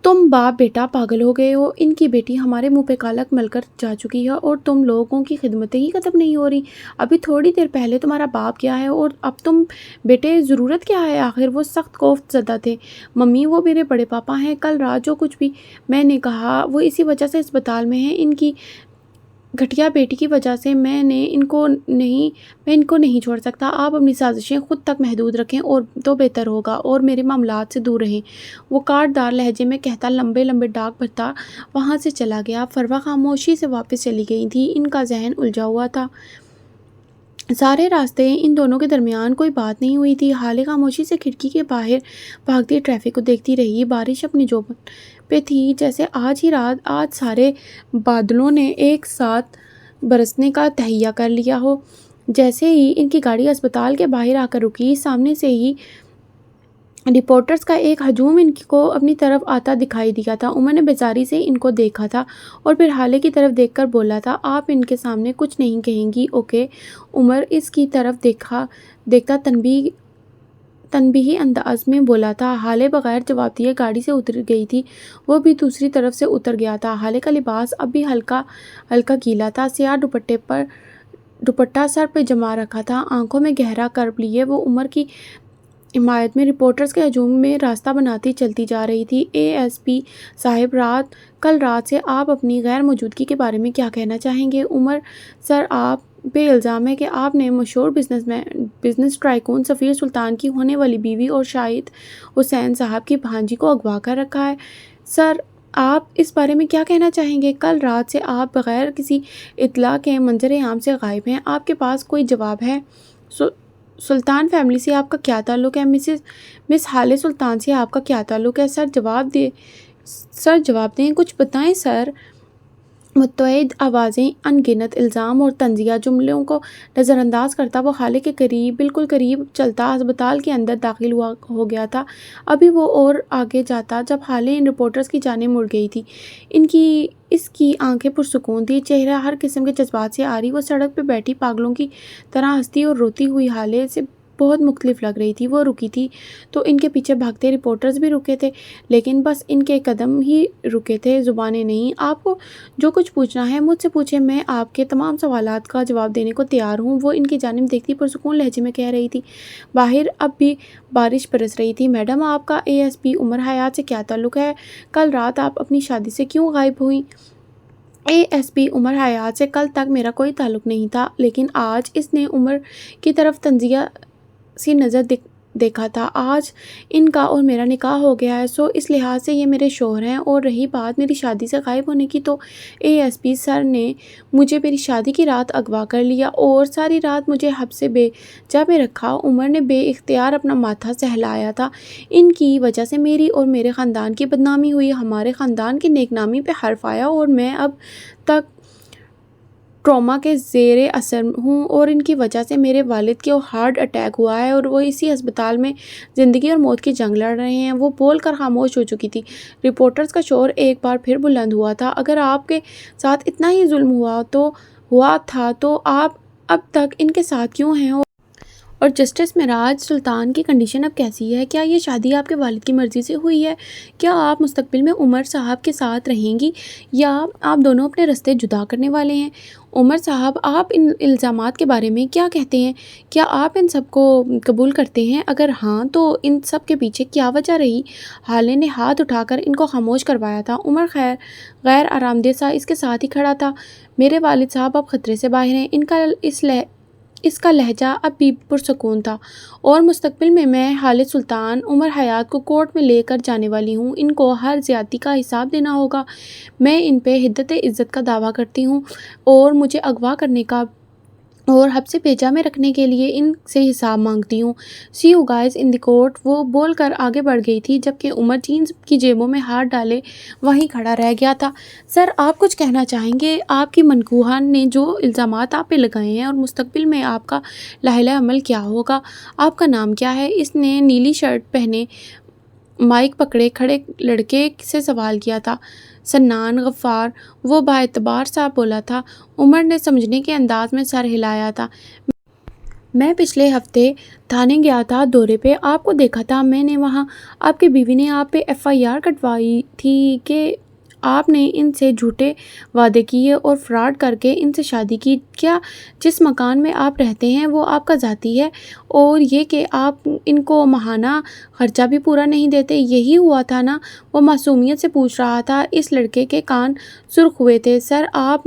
تم باپ بیٹا پاگل ہو گئے ہو؟ ان کی بیٹی ہمارے منہ پہ کالک مل کر جا چکی ہے، اور تم لوگوں کی خدمتیں ہی ختم نہیں ہو رہی۔ ابھی تھوڑی دیر پہلے تمہارا باپ کیا ہے، اور اب تم بیٹے ضرورت کیا ہے آخر؟ وہ سخت کوفت زدہ تھے۔ ممی، وہ میرے بڑے پاپا ہیں۔ کل رات جو کچھ بھی میں نے کہا وہ اسی وجہ سے اسپتال میں ہیں۔ ان کی گھٹیا بیٹی کی وجہ سے میں ان کو نہیں چھوڑ سکتا۔ آپ اپنی سازشیں خود تک محدود رکھیں اور تو بہتر ہوگا، اور میرے معاملات سے دور رہیں۔ وہ کاٹ دار لہجے میں کہتا لمبے لمبے ڈاک بھرتا وہاں سے چلا گیا۔ فروا خاموشی سے واپس چلی گئی تھی۔ ان کا ذہن الجھا ہوا تھا۔ سارے راستے ان دونوں کے درمیان کوئی بات نہیں ہوئی تھی۔ ہالے خاموشی سے کھڑکی کے باہر بھاگتی ٹریفک کو دیکھتی رہی۔ بارش اپنی جوبن پہ تھی، جیسے آج ہی رات آج سارے بادلوں نے ایک ساتھ برسنے کا تہیہ کر لیا ہو۔ جیسے ہی ان کی گاڑی اسپتال کے باہر آ کر رکی، سامنے سے ہی رپورٹرز کا ایک ہجوم ان کو اپنی طرف آتا دکھائی دیا تھا۔ عمر نے بیزاری سے ان کو دیکھا تھا اور پھر حالے کی طرف دیکھ کر بولا تھا، آپ ان کے سامنے کچھ نہیں کہیں گی، اوکے؟ عمر اس کی طرف دیکھتا تنبیہی انداز میں بولا تھا۔ حالے بغیر جواب دیے گاڑی سے اتر گئی تھی۔ وہ بھی دوسری طرف سے اتر گیا تھا۔ حالے کا لباس اب بھی ہلکا گیلا تھا۔ سیاہ دوپٹہ سر پہ جما رکھا تھا، آنکھوں میں گہرا کرب لیے وہ عمر کی حمایت میں رپورٹرز کے ہجوم میں راستہ بناتی چلتی جا رہی تھی۔ اے ایس پی صاحب، کل رات سے آپ اپنی غیر موجودگی کے بارے میں کیا کہنا چاہیں گے؟ عمر سر، آپ پہ الزام ہے کہ آپ نے مشہور بزنس ٹائکون سفیر سلطان کی ہونے والی بیوی اور شاہد حسین صاحب کی بھانجی کو اغوا کر رکھا ہے۔ سر، آپ اس بارے میں کیا کہنا چاہیں گے؟ کل رات سے آپ بغیر کسی اطلاع کے منظر عام سے غائب ہیں۔ آپ کے پاس کوئی جواب ہے؟ سلطان فیملی سے آپ کا کیا تعلق ہے؟ مس حالے سلطان سے آپ کا کیا تعلق ہے؟ سر جواب دیں، کچھ بتائیں سر۔ متعدد آوازیں، ان گنت الزام اور طنزیہ جملوں کو نظر انداز کرتا وہ حالے کے بالکل قریب چلتا اسپتال کے اندر داخل ہو گیا تھا۔ ابھی وہ اور آگے جاتا جب حالے ان رپورٹرز کی جانب مڑ گئی تھی۔ اس کی آنکھیں پرسکون تھی، چہرہ ہر قسم کے جذبات سے عاری۔ وہ سڑک پہ بیٹھی پاگلوں کی طرح ہنستی اور روتی ہوئی حالے سے بہت مختلف لگ رہی تھی۔ وہ رکی تھی تو ان کے پیچھے بھاگتے رپورٹرز بھی رکے تھے، لیکن بس ان کے قدم ہی رکے تھے، زبانیں نہیں۔ آپ کو جو کچھ پوچھنا ہے مجھ سے پوچھیں، میں آپ کے تمام سوالات کا جواب دینے کو تیار ہوں، وہ ان کی جانب دیکھتی پرسکون لہجے میں کہہ رہی تھی۔ باہر اب بھی بارش برس رہی تھی۔ میڈم، آپ کا اے ایس پی عمر حیات سے کیا تعلق ہے؟ کل رات آپ اپنی شادی سے کیوں غائب ہوئیں؟ اے ایس پی عمر حیات سے کل تک میرا کوئی تعلق نہیں تھا، لیکن آج اس نے عمر کی طرف طنزیہ سی نظر دیکھا تھا۔ آج ان کا اور میرا نکاح ہو گیا ہے، سو اس لحاظ سے یہ میرے شوہر ہیں۔ اور رہی بات میری شادی سے غائب ہونے کی، تو اے ایس پی سر نے مجھے میری شادی کی رات اغوا کر لیا اور ساری رات مجھے حبس بے جا میں رکھا۔ عمر نے بے اختیار اپنا ماتھا سہلایا تھا۔ ان کی وجہ سے میری اور میرے خاندان کی بدنامی ہوئی، ہمارے خاندان کی نیک نامی پہ حرف آیا، اور میں اب تک ٹراما کے زیر اثر ہوں اور ان کی وجہ سے میرے والد کو ہارٹ اٹیک ہوا ہے اور وہ اسی ہسپتال میں زندگی اور موت کی جنگ لڑ رہے ہیں۔ وہ بول کر خاموش ہو چکی تھی۔ رپورٹرز کا شور ایک بار پھر بلند ہوا تھا۔ اگر آپ کے ساتھ اتنا ہی ظلم ہوا تھا تو آپ اب تک ان کے ساتھ کیوں ہیں؟ اور جسٹس معراج سلطان کی کنڈیشن اب کیسی ہے؟ کیا یہ شادی آپ کے والد کی مرضی سے ہوئی ہے؟ کیا آپ مستقبل میں عمر صاحب کے ساتھ رہیں گی یا آپ دونوں اپنے رستے جدا کرنے والے ہیں؟ عمر صاحب، آپ ان الزامات کے بارے میں کیا کہتے ہیں؟ کیا آپ ان سب کو قبول کرتے ہیں؟ اگر ہاں تو ان سب کے پیچھے کیا وجہ رہی؟ حالے نے ہاتھ اٹھا کر ان کو خاموش کروایا تھا۔ عمر غیر آرامدہ سا اس کے ساتھ ہی کھڑا تھا۔ میرے والد صاحب اب خطرے سے باہر ہیں۔ ان کا اس کا لہجہ اب بھی پرسکون تھا۔ اور مستقبل میں حالے سلطان عمر حیات کو کورٹ میں لے کر جانے والی ہوں۔ ان کو ہر زیادتی کا حساب دینا ہوگا۔ میں ان پہ حدت عزت کا دعویٰ کرتی ہوں اور مجھے اغوا کرنے کا اور حبس بھیجا میں رکھنے کے لیے ان سے حساب مانگتی ہوں۔ See you guys in the court, وہ بول کر آگے بڑھ گئی تھی جبکہ عمر جینز کی جیبوں میں ہاتھ ڈالے وہیں کھڑا رہ گیا تھا۔ سر، آپ کچھ کہنا چاہیں گے؟ آپ کی منکوحہ نے جو الزامات آپ پہ لگائے ہیں اور مستقبل میں آپ کا لاحقہ عمل کیا ہوگا؟ آپ کا نام کیا ہے؟ اس نے نیلی شرٹ پہنے مائک پکڑے کھڑے لڑکے سے سوال کیا تھا۔ سنان غفار، وہ باعتبار سا بولا تھا۔ عمر نے سمجھنے کے انداز میں سر ہلایا تھا۔ میں پچھلے ہفتے تھانے گیا تھا دورے پہ، آپ کو دیکھا تھا میں نے وہاں۔ آپ کی بیوی نے آپ پہ FIR کٹوائی تھی کہ آپ نے ان سے جھوٹے وعدے کیے اور فراڈ کر کے ان سے شادی کی۔ کیا جس مکان میں آپ رہتے ہیں وہ آپ کا ذاتی ہے اور یہ کہ آپ ان کو ماہانہ خرچہ بھی پورا نہیں دیتے؟ یہی ہوا تھا نا؟ وہ معصومیت سے پوچھ رہا تھا۔ اس لڑکے کے کان سرخ ہوئے تھے۔ سر، آپ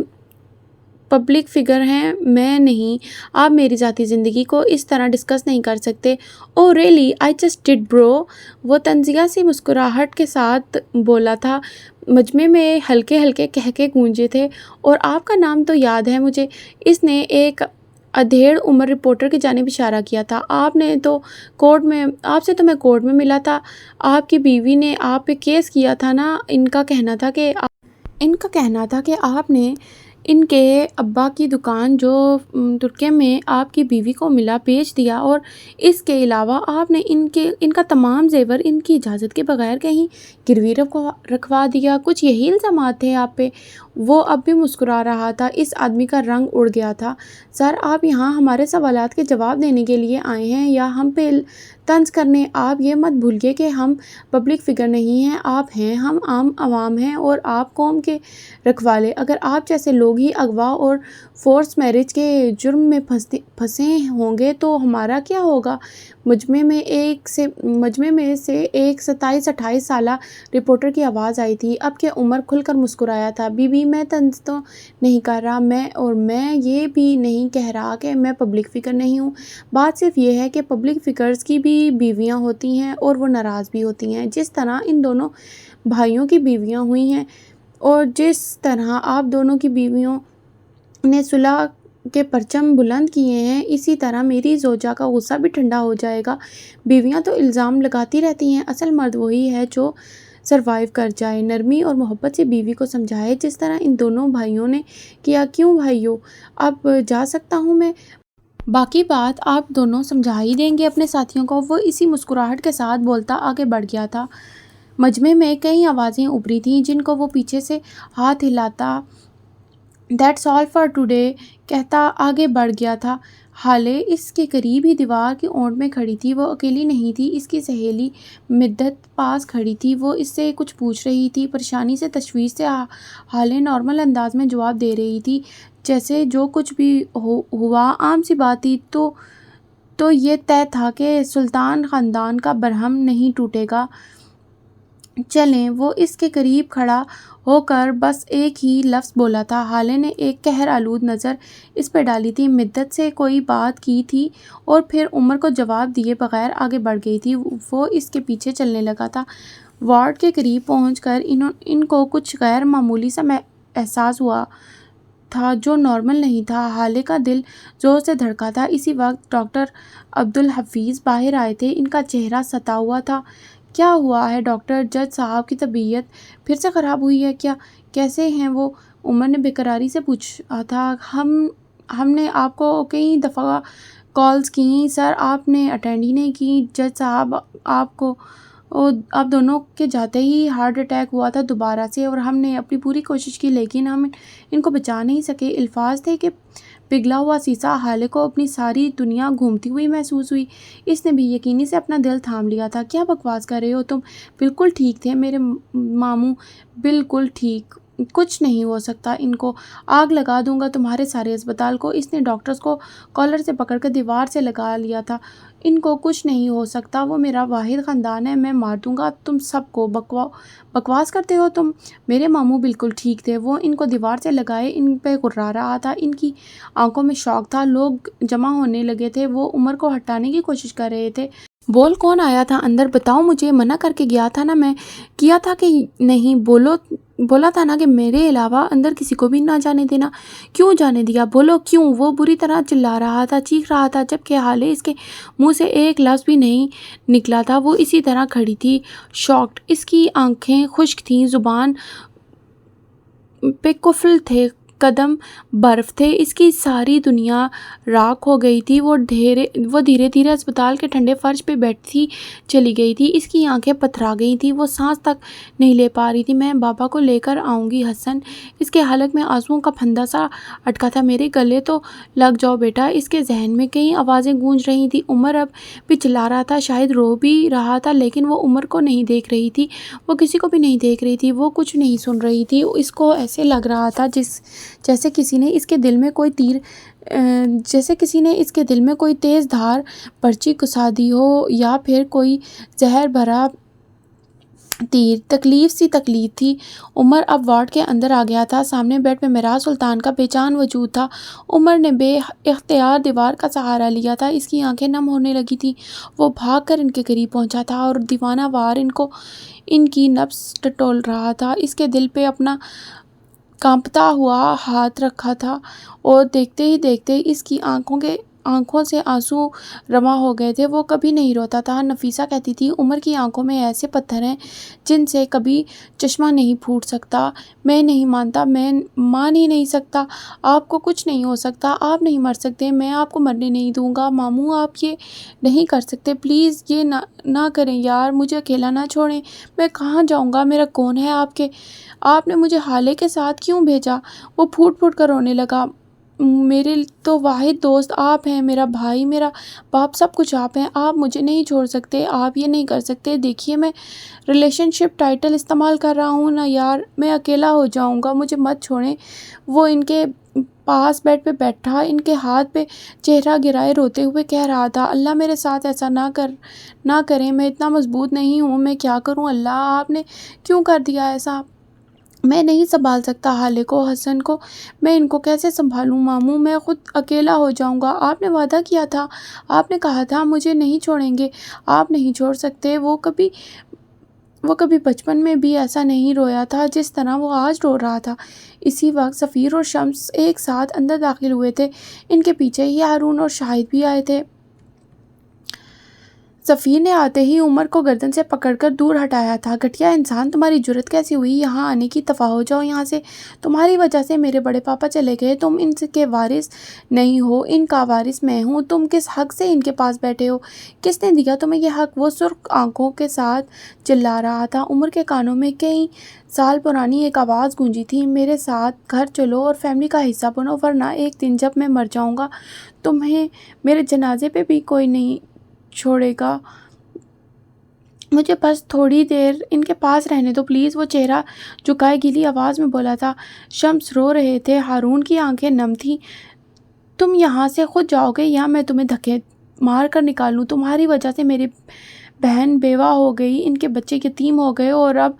پبلک فگر ہیں، میں نہیں۔ آپ میری ذاتی زندگی کو اس طرح ڈسکس نہیں کر سکتے۔ اوہ ریئلی، آئی جسٹ ڈڈ برو، وہ طنزیہ سی مسکراہٹ کے ساتھ بولا تھا۔ مجمع میں ہلکے ہلکے قہقہے گونجے تھے۔ اور آپ کا نام تو یاد ہے مجھے، اس نے ایک ادھیڑ عمر رپورٹر کی جانب اشارہ کیا تھا۔ آپ سے تو میں کورٹ میں ملا تھا۔ آپ کی بیوی نے آپ پہ کیس کیا تھا نا؟ ان کا کہنا تھا کہ آپ نے ان کے ابا کی دکان جو ترکے میں آپ کی بیوی کو ملا بیچ دیا اور اس کے علاوہ آپ نے ان کا تمام زیور ان کی اجازت کے بغیر کہیں گروی رکھوا دیا۔ کچھ یہی الزامات تھے آپ پہ؟ وہ اب بھی مسکرا رہا تھا۔ اس آدمی کا رنگ اڑ گیا تھا۔ سر، آپ یہاں ہمارے سوالات کے جواب دینے کے لیے آئے ہیں یا ہم پہ طنز کرنے؟ آپ یہ مت بھولیے کہ ہم پبلک فگر نہیں ہیں، آپ ہیں، ہم عام عوام ہیں اور آپ قوم کے رکھوالے۔ اگر آپ جیسے لوگ ہی اغوا اور فورس میرج کے جرم میں پھنسے ہوں گے تو ہمارا کیا ہوگا؟ مجمع میں سے ایک 27-28 سالہ رپورٹر کی آواز آئی تھی۔ اب کہ عمر کھل کر مسکرایا تھا۔ بی بی، میں طنز تو نہیں کر رہا، میں یہ بھی نہیں کہہ رہا کہ میں پبلک فگر نہیں ہوں۔ بات صرف یہ ہے کہ پبلک فگرز کی بھی بیویاں ہوتی ہیں اور وہ ناراض بھی ہوتی ہیں، جس طرح ان دونوں بھائیوں کی بیویاں ہوئی ہیں اور جس طرح آپ دونوں کی بیویوں نے صلح کے پرچم بلند کیے ہیں، اسی طرح میری زوجہ کا غصہ بھی ٹھنڈا ہو جائے گا۔ بیویاں تو الزام لگاتی رہتی ہیں، اصل مرد وہی ہے جو سروائیو کر جائے، نرمی اور محبت سے بیوی کو سمجھائے جس طرح ان دونوں بھائیوں نے کیا۔ کیوں بھائیوں، اب جا سکتا ہوں میں؟ باقی بات آپ دونوں سمجھا ہی دیں گے اپنے ساتھیوں کو، وہ اسی مسکراہٹ کے ساتھ بولتا آگے بڑھ گیا تھا۔ مجمع میں کئی آوازیں ابھری تھیں جن کو وہ پیچھے سے ہاتھ ہلاتا "دیٹس آل فار ٹوڈے" کہتا آگے بڑھ گیا تھا۔ حالے اس کے قریب ہی دیوار کی اونٹ میں کھڑی تھی۔ وہ اکیلی نہیں تھی، اس کی سہیلی مدت پاس کھڑی تھی۔ وہ اس سے کچھ پوچھ رہی تھی، پریشانی سے، تشویش سے۔ حالے نارمل انداز میں جواب دے رہی تھی، جیسے جو کچھ بھی ہوا عام سی بات تھی۔ تو یہ طے تھا کہ سلطان خاندان کا برہم نہیں ٹوٹے گا۔ چلیں، وہ اس کے قریب کھڑا ہو کر بس ایک ہی لفظ بولا تھا۔ حالے نے ایک قہر آلود نظر اس پہ ڈالی تھی، مدت سے کوئی بات کی تھی اور پھر عمر کو جواب دیے بغیر آگے بڑھ گئی تھی۔ وہ اس کے پیچھے چلنے لگا تھا۔ وارڈ کے قریب پہنچ کر ان کو کچھ غیر معمولی سا احساس ہوا تھا جو نارمل نہیں تھا۔ حالے کا دل زور سے دھڑکا تھا۔ اسی وقت ڈاکٹر عبدالحفیظ باہر آئے تھے۔ ان کا چہرہ ستا ہوا تھا۔ کیا ہوا ہے ڈاکٹر؟ جج صاحب کی طبیعت پھر سے خراب ہوئی ہے کیا؟ کیسے ہیں وہ؟ عمر نے بیقراری سے پوچھا تھا۔ ہم نے آپ کو کئی دفعہ کالز کی سر، آپ نے اٹینڈ ہی نہیں کی۔ جج صاحب، آپ دونوں کے جاتے ہی ہارٹ اٹیک ہوا تھا دوبارہ سے، اور ہم نے اپنی پوری کوشش کی لیکن ہم ان کو بچا نہیں سکے۔ الفاظ تھے کہ پگھلا ہوا سیسا۔ حالے کو اپنی ساری دنیا گھومتی ہوئی محسوس ہوئی۔ اس نے بھی یقینی سے اپنا دل تھام لیا تھا۔ کیا بکواس کر رہے ہو تم؟ بالکل ٹھیک تھے میرے ماموں، بالکل ٹھیک، کچھ نہیں ہو سکتا ان کو۔ آگ لگا دوں گا تمہارے سارے اسپتال کو۔ اس نے ڈاکٹرز کو کالر سے پکڑ کر دیوار سے لگا لیا تھا۔ ان کو کچھ نہیں ہو سکتا، وہ میرا واحد خاندان ہے، میں مار دوں گا تم سب کو۔ بکواس کرتے ہو تم؟ میرے ماموں بالکل ٹھیک تھے۔ وہ ان کو دیوار سے لگائے ان پہ گھرا رہا تھا۔ ان کی آنکھوں میں شوق تھا۔ لوگ جمع ہونے لگے تھے۔ وہ عمر کو ہٹانے کی کوشش کر رہے تھے۔ بول، کون آیا تھا اندر؟ بتاؤ مجھے، منع کر کے گیا تھا نا میں؟ کیا تھا کہ نہیں؟ بولا تھا نا کہ میرے علاوہ اندر کسی کو بھی نہ جانے دینا۔ کیوں جانے دیا؟ بولو کیوں؟ وہ بری طرح چلا رہا تھا، چیخ رہا تھا، جبکہ حالے اس کے منہ سے ایک لفظ بھی نہیں نکلا تھا۔ وہ اسی طرح کھڑی تھی، شاکڈ۔ اس کی آنکھیں خشک تھیں، زبان پہ قفل تھے، قدم برف تھے۔ اس کی ساری دنیا راکھ ہو گئی تھی۔ وہ دھیرے دھیرے اسپتال کے ٹھنڈے فرش پہ بیٹھتی چلی گئی تھی۔ اس کی آنکھیں پتھرا گئی تھیں، وہ سانس تک نہیں لے پا رہی تھی۔ میں بابا کو لے کر آؤں گی حسن۔ اس کے حلق میں آنسوؤں کا پھندا سا اٹکا تھا۔ میرے گلے تو لگ جاؤ بیٹا۔ اس کے ذہن میں کئی آوازیں گونج رہی تھیں۔ عمر اب بھی چلا رہا تھا، شاید رو بھی رہا تھا، لیکن وہ عمر کو نہیں دیکھ رہی تھی، وہ کسی کو بھی نہیں دیکھ رہی تھی، وہ کچھ نہیں سن رہی تھی۔ اس کو ایسے لگ رہا تھا جیسے کسی نے اس کے دل میں کوئی تیز دھار پرچی گھسا دی ہو، یا پھر کوئی زہر بھرا تیر۔ تکلیف تھی۔ عمر اب وارڈ کے اندر آ گیا تھا۔ سامنے بیڈ پہ میراث سلطان کا بے جان وجود تھا۔ عمر نے بے اختیار دیوار کا سہارا لیا تھا۔ اس کی آنکھیں نم ہونے لگی تھیں۔ وہ بھاگ کر ان کے قریب پہنچا تھا اور دیوانہ وار ان کی نبض ٹٹول رہا تھا۔ اس کے دل پہ اپنا کانپتا ہوا ہاتھ رکھا تھا، اور دیکھتے ہی دیکھتے اس کی آنکھوں سے آنسو رواں ہو گئے تھے۔ وہ کبھی نہیں روتا تھا۔ نفیسہ کہتی تھی، عمر کی آنکھوں میں ایسے پتھر ہیں جن سے کبھی چشمہ نہیں پھوٹ سکتا۔ میں نہیں مانتا، میں مان ہی نہیں سکتا۔ آپ کو کچھ نہیں ہو سکتا، آپ نہیں مر سکتے، میں آپ کو مرنے نہیں دوں گا۔ ماموں، آپ یہ نہیں کر سکتے، پلیز یہ نہ کریں یار، مجھے اکیلا نہ چھوڑیں۔ میں کہاں جاؤں گا؟ میرا کون ہے آپ نے مجھے حالے کے ساتھ کیوں بھیجا؟ وہ پھوٹ پھوٹ کر رونے لگا۔ میرے تو واحد دوست آپ ہیں، میرا بھائی، میرا باپ، سب کچھ آپ ہیں۔ آپ مجھے نہیں چھوڑ سکتے، آپ یہ نہیں کر سکتے۔ دیکھیے، میں ریلیشن شپ ٹائٹل استعمال کر رہا ہوں نا یار، میں اکیلا ہو جاؤں گا، مجھے مت چھوڑیں۔ وہ ان کے پاس بیڈ پہ بیٹھا، ان کے ہاتھ پہ چہرہ گرائے روتے ہوئے کہہ رہا تھا، اللہ میرے ساتھ ایسا نہ کریں، میں اتنا مضبوط نہیں ہوں، میں کیا کروں اللہ، آپ نے کیوں کر دیا ایسا؟ میں نہیں سنبھال سکتا حالے کو، حسن کو، میں ان کو کیسے سنبھالوں؟ ماموں، میں خود اکیلا ہو جاؤں گا۔ آپ نے وعدہ کیا تھا، آپ نے کہا تھا مجھے نہیں چھوڑیں گے۔ آپ نہیں چھوڑ سکتے۔ وہ کبھی بچپن میں بھی ایسا نہیں رویا تھا جس طرح وہ آج رو رہا تھا۔ اسی وقت سفیر اور شمس ایک ساتھ اندر داخل ہوئے تھے۔ ان کے پیچھے ہی ہارون اور شاہد بھی آئے تھے۔ سفیر نے آتے ہی عمر کو گردن سے پکڑ کر دور ہٹایا تھا۔ گھٹیا انسان، تمہاری جرأت کیسی ہوئی یہاں آنے کی؟ دفعہ ہو جاؤ یہاں سے۔ تمہاری وجہ سے میرے بڑے پاپا چلے گئے۔ تم ان کے وارث نہیں ہو، ان کا وارث میں ہوں۔ تم کس حق سے ان کے پاس بیٹھے ہو؟ کس نے دیا تمہیں یہ حق؟ وہ سرخ آنکھوں کے ساتھ چلا رہا تھا۔ عمر کے کانوں میں کئی سال پرانی ایک آواز گونجی تھی، میرے ساتھ گھر چلو اور فیملی کا حصہ بنو، ورنہ ایک دن جب میں مر جاؤں گا تمہیں میرے جنازے پہ بھی کوئی نہیں چھوڑے گا۔ مجھے بس تھوڑی دیر ان کے پاس رہنے دو پلیز۔ وہ چہرہ جھکائے گیلی آواز میں بولا تھا۔ شمس رو رہے تھے، ہارون کی آنکھیں نم تھیں۔ تم یہاں سے خود جاؤ گے یا میں تمہیں دھکے مار کر نکالوں؟ تمہاری وجہ سے میری بہن بیوہ ہو گئی، ان کے بچے یتیم ہو گئے، اور اب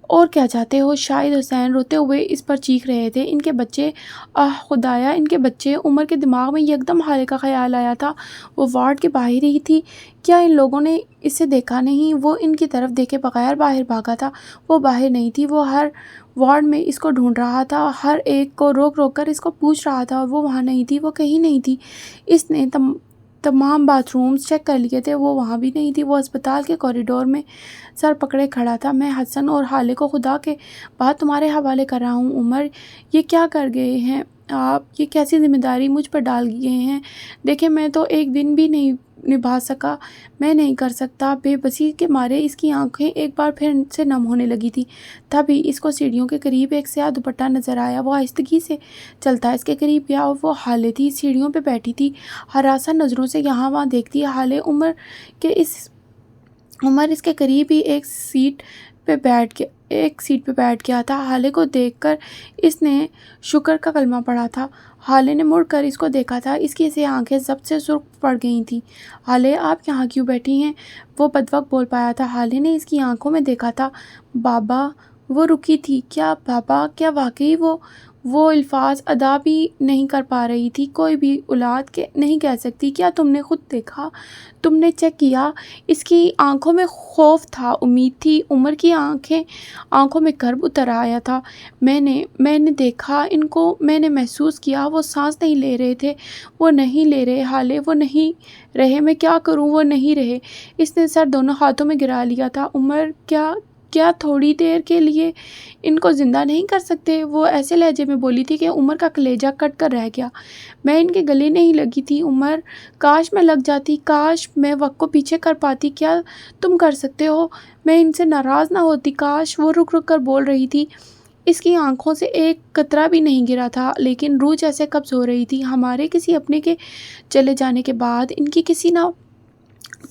اور کیا چاہتے ہو؟ شاہد حسین روتے ہوئے اس پر چیخ رہے تھے، ان کے بچے، آہ خدایا، ان کے بچے۔ عمر کے دماغ میں یکدم حالے کا خیال آیا تھا۔ وہ وارڈ کے باہر ہی تھی، کیا ان لوگوں نے اسے دیکھا نہیں؟ وہ ان کی طرف دیکھے بغیر باہر بھاگا تھا۔ وہ باہر نہیں تھی۔ وہ ہر وارڈ میں اس کو ڈھونڈ رہا تھا، ہر ایک کو روک روک کر اس کو پوچھ رہا تھا، اور وہ وہاں نہیں تھی، وہ کہیں نہیں تھی۔ اس نے تمام باتھ رومز چیک کر لیے تھے، وہ وہاں بھی نہیں تھی۔ وہ ہسپتال کے کوریڈور میں سر پکڑے کھڑا تھا۔ میں حسن اور حالے کو خدا کے بعد تمہارے حوالے کر رہا ہوں۔ عمر یہ کیا کر گئے ہیں آپ؟ یہ کیسی ذمہ داری مجھ پر ڈال گئے ہیں؟ دیکھیں میں تو ایک دن بھی نہیں نبھا سکا، میں نہیں کر سکتا۔ بے بسی کے مارے اس کی آنکھیں ایک بار پھر سے نم ہونے لگی تھی۔ تبھی اس کو سیڑھیوں کے قریب ایک سیاہ دوپٹہ نظر آیا۔ وہ آہستگی سے چلتا اس کے قریب گیا اور وہ حالے تھی، سیڑھیوں پہ بیٹھی تھی، ہراساں نظروں سے یہاں وہاں دیکھتی۔ حالے عمر اس کے قریب ہی ایک سیٹ پہ بیٹھ گیا تھا۔ حالے کو دیکھ کر اس نے شکر کا کلمہ پڑھا تھا۔ حالے نے مڑ کر اس کو دیکھا تھا، اس کی سے آنکھیں ضبط سے سرخ پڑ گئی تھیں۔ حالے آپ یہاں کیوں بیٹھی ہیں؟ وہ بدوقت بول پایا تھا۔ حالے نے اس کی آنکھوں میں دیکھا تھا۔ بابا، وہ رکی تھی۔ کیا بابا؟ کیا واقعی وہ الفاظ ادا بھی نہیں کر پا رہی تھی۔ کوئی بھی اولاد کے نہیں کہہ سکتی۔ کیا تم نے خود دیکھا؟ تم نے چیک کیا؟ اس کی آنکھوں میں خوف تھا، امید تھی۔ عمر کی آنکھوں میں کرب اتر آیا تھا۔ میں نے دیکھا ان کو، میں نے محسوس کیا وہ سانس نہیں لے رہے تھے۔ وہ نہیں لے رہے حالے، وہ نہیں رہے۔ میں کیا کروں؟ وہ نہیں رہے۔ اس نے سر دونوں ہاتھوں میں گرا لیا تھا۔ عمر کیا تھوڑی دیر کے لیے ان کو زندہ نہیں کر سکتے؟ وہ ایسے لہجے میں بولی تھی کہ عمر کا کلیجہ کٹ کر رہ گیا۔ میں ان کے گلے نہیں لگی تھی عمر، کاش میں لگ جاتی، کاش میں وقت کو پیچھے کر پاتی۔ کیا تم کر سکتے ہو؟ میں ان سے ناراض نہ ہوتی، کاش۔ وہ رک رک کر بول رہی تھی۔ اس کی آنکھوں سے ایک قطرہ بھی نہیں گرا تھا، لیکن روح جیسے قبض ہو رہی تھی۔ ہمارے کسی اپنے کے چلے جانے کے بعد ان کی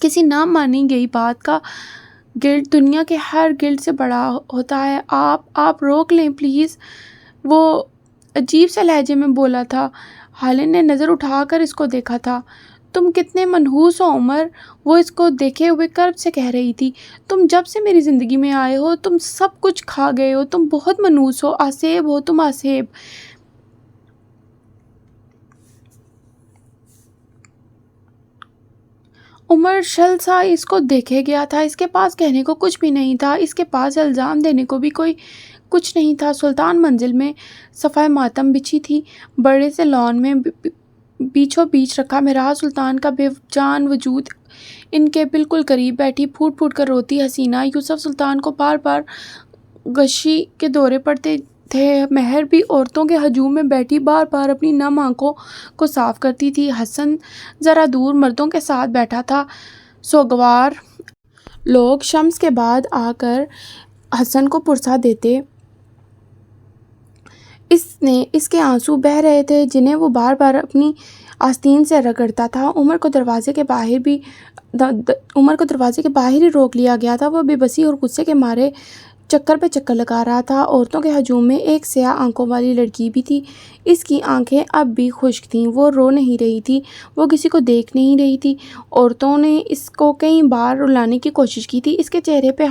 کسی نہ مانی گئی بات کا گلٹ دنیا کے ہر گلٹ سے بڑا ہوتا ہے۔ آپ روک لیں پلیز، وہ عجیب سے لہجے میں بولا تھا۔ حالے نے نظر اٹھا کر اس کو دیکھا تھا۔ تم کتنے منحوس ہو عمر، وہ اس کو دیکھے ہوئے کرب سے کہہ رہی تھی۔ تم جب سے میری زندگی میں آئے ہو تم سب کچھ کھا گئے ہو، تم بہت منحوس ہو، آسیب ہو تم، آسیب۔ عمر شل سا اس کو دیکھے گیا تھا۔ اس کے پاس کہنے کو کچھ بھی نہیں تھا، اس کے پاس الزام دینے کو بھی کچھ نہیں تھا۔ سلطان منزل میں صفائے ماتم بچھی تھی، بڑے سے لان میں بیچوں بیچ رکھا مہراج سلطان کا بے جان وجود ان کے بالکل قریب بیٹھی پھوٹ پھوٹ کر روتی حسینہ یوسف سلطان کو بار بار غشی کے دورے پڑتے تھے۔ مہر بھی عورتوں کے ہجوم میں بیٹھی بار بار اپنی نم آنکھوں کو صاف کرتی تھی۔ حسن ذرا دور مردوں کے ساتھ بیٹھا تھا۔ سوگوار لوگ شمس کے بعد آ کر حسن کو پرسا دیتے۔ اس کے آنسو بہہ رہے تھے جنہیں وہ بار بار اپنی آستین سے رگڑتا تھا۔ عمر کو دروازے کے باہر ہی روک لیا گیا تھا۔ وہ بے بسی اور غصے کے مارے چکر پہ چکر لگا رہا تھا۔ عورتوں کے ہجوم میں ایک سیاہ آنکھوں والی لڑکی بھی تھی۔ اس کی آنکھیں اب بھی خشک تھیں، وہ رو نہیں رہی تھی، وہ کسی کو دیکھ نہیں رہی تھی۔ عورتوں نے اس کو کئی بار رلانے کی کوشش کی تھی، اس کے چہرے پہ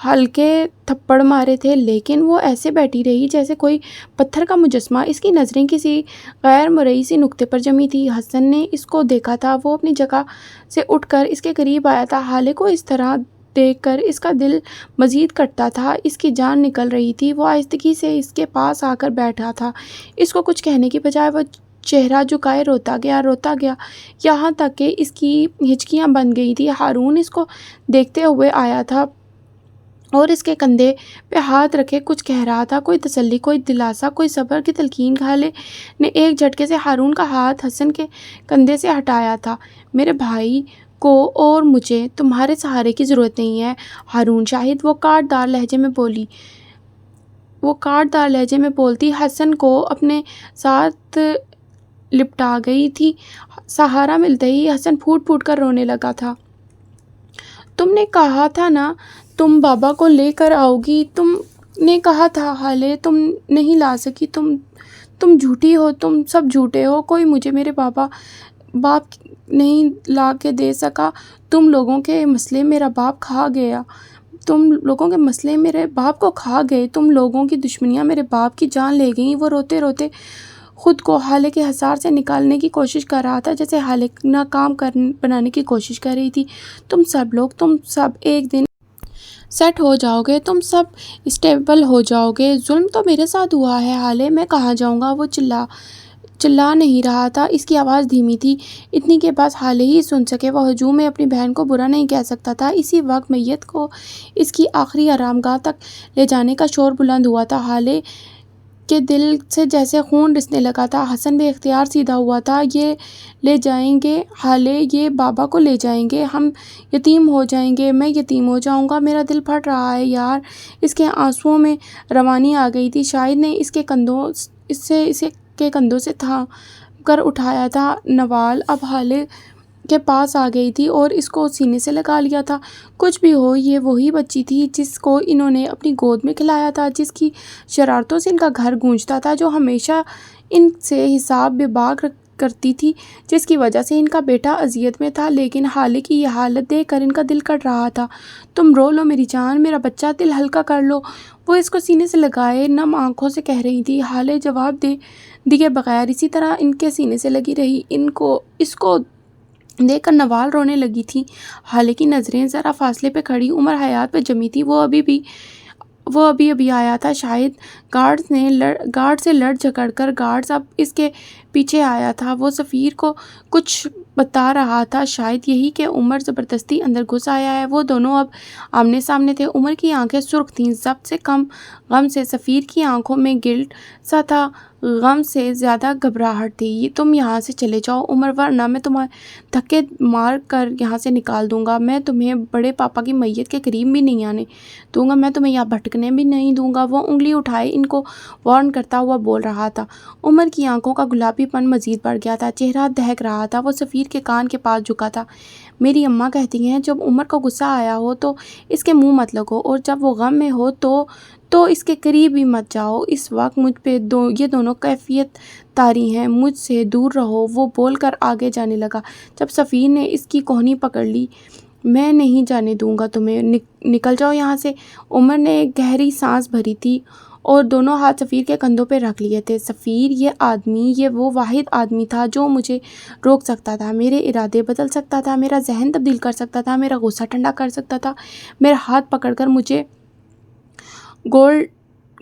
ہلکے تھپڑ مارے تھے، لیکن وہ ایسے بیٹھی رہی جیسے کوئی پتھر کا مجسمہ۔ اس کی نظریں کسی غیر مرئی سی نقطے پر جمی تھی۔ حسن نے اس کو دیکھا تھا، وہ اپنی جگہ سے اٹھ کر اس کے قریب آیا تھا۔ حالے کو اس طرح دیکھ کر اس کا دل مزید کٹتا تھا، اس کی جان نکل رہی تھی۔ وہ آہستگی سے اس کے پاس آ کر بیٹھا تھا، اس کو کچھ کہنے کی بجائے وہ چہرہ جھکائے روتا گیا یہاں تک کہ اس کی ہچکیاں بند گئی تھی۔ ہارون اس کو دیکھتے ہوئے آیا تھا اور اس کے کندھے پہ ہاتھ رکھے کچھ کہہ رہا تھا، کوئی تسلی، کوئی دلاسا، کوئی صبر کی تلقین۔ حالے نے ایک جھٹکے سے ہارون کا ہاتھ حسن کے کندھے سے ہٹایا تھا۔ میرے بھائی کو اور مجھے تمہارے سہارے کی ضرورت نہیں ہے ہارون شاہد، وہ کاٹ دار لہجے میں بولتی حسن کو اپنے ساتھ لپٹا گئی تھی۔ سہارا ملتے ہی حسن پھوٹ پھوٹ کر رونے لگا تھا۔ تم نے کہا تھا نا تم بابا کو لے کر آؤ گی، تم نے کہا تھا حالے، تم نہیں لا سکی، تم جھوٹی ہو، تم سب جھوٹے ہو، کوئی مجھے میرے باپ نہیں لا کے دے سکا۔ تم لوگوں کے مسئلے میرا باپ کھا گیا، تم لوگوں کے مسئلے میرے باپ کو کھا گئے، تم لوگوں کی دشمنیاں میرے باپ کی جان لے گئیں۔ وہ روتے روتے خود کو حالے کے حصار سے نکالنے کی کوشش کر رہا تھا، جیسے حالے ناکام بنانے کی کوشش کر رہی تھی۔ تم سب ایک دن سیٹ ہو جاؤ گے، تم سب اسٹیبل ہو جاؤ گے۔ ظلم تو میرے ساتھ ہوا ہے حالے، میں کہاں جاؤں گا؟ وہ چلا نہیں رہا تھا، اس کی آواز دھیمی تھی، اتنی کہ بس حالے ہی سن سکے۔ وہ ہجوم میں اپنی بہن کو برا نہیں کہہ سکتا تھا۔ اسی وقت میت کو اس کی آخری آرام گاہ تک لے جانے کا شور بلند ہوا تھا۔ حالے کے دل سے جیسے خون رسنے لگا تھا۔ حسن بے اختیار سیدھا ہوا تھا۔ یہ لے جائیں گے حالے، یہ بابا کو لے جائیں گے، ہم یتیم ہو جائیں گے، میں یتیم ہو جاؤں گا، میرا دل پھٹ رہا ہے یار۔ اس کے آنسوؤں میں روانی آ گئی تھی۔ شاہد نے اسے کے کندھوں سے تھام کر اٹھایا تھا۔ نوال اب حالے کے پاس آ گئی تھی اور اس کو سینے سے لگا لیا تھا۔ کچھ بھی ہو، یہ وہی بچی تھی جس کو انہوں نے اپنی گود میں کھلایا تھا، جس کی شرارتوں سے ان کا گھر گونجتا تھا، جو ہمیشہ ان سے حساب بے باک کرتی تھی، جس کی وجہ سے ان کا بیٹا اذیت میں تھا۔ لیکن حالے کی یہ حالت دیکھ کر ان کا دل کٹ رہا تھا۔ تم رو لو میری جان، میرا بچہ، دل ہلکا کر لو، وہ اس کو سینے سے لگائے نم آنکھوں سے کہہ رہی تھی۔ حالے جواب دیے بغیر اسی طرح ان کے سینے سے لگی رہی۔ اس کو دیکھ کر نوال رونے لگی تھی۔ حالے کی نظریں ذرا فاصلے پہ کھڑی عمر حیات پہ جمی تھی۔ وہ ابھی آیا تھا شاید۔ گارڈ سے لڑ جھگڑ کر گارڈز اب اس کے پیچھے آیا تھا۔ وہ سفیر کو کچھ بتا رہا تھا، شاید یہی کہ عمر زبردستی اندر گھس آیا ہے۔ وہ دونوں اب آمنے سامنے تھے۔ عمر کی آنکھیں سرخ تھیں، ضبط سے کم غم سے۔ سفیر کی آنکھوں میں گلٹ سا تھا، غم سے زیادہ گھبراہٹ تھی۔ تم یہاں سے چلے جاؤ عمر، ورنہ میں تمہیں دھکے مار کر یہاں سے نکال دوں گا۔ میں تمہیں بڑے پاپا کی میت کے قریب بھی نہیں آنے دوں گا، میں تمہیں یہاں بھٹکنے بھی نہیں دوں گا۔ وہ انگلی اٹھائے ان کو وارن کرتا ہوا بول رہا تھا۔ عمر کی آنکھوں کا گلابی پن مزید بڑھ گیا تھا، چہرہ دہک رہا تھا۔ وہ سفیر کے کان کے پاس جھکا تھا۔ میری اماں کہتی ہیں جب عمر کو غصہ آیا ہو تو اس کے منہ مت لگو، اور جب وہ غم میں ہو تو اس کے قریب بھی مت جاؤ۔ اس وقت مجھ پہ یہ دونوں کیفیت طاری ہیں، مجھ سے دور رہو۔ وہ بول کر آگے جانے لگا جب سفیر نے اس کی کوہنی پکڑ لی۔ میں نہیں جانے دوں گا تمہیں، نکل جاؤ یہاں سے۔ عمر نے ایک گہری سانس بھری تھی اور دونوں ہاتھ سفیر کے کندھوں پہ رکھ لیے تھے۔ سفیر، یہ وہ واحد آدمی تھا جو مجھے روک سکتا تھا، میرے ارادے بدل سکتا تھا، میرا ذہن تبدیل کر سکتا تھا، میرا غصہ ٹھنڈا کر سکتا تھا، میرا ہاتھ پکڑ کر مجھے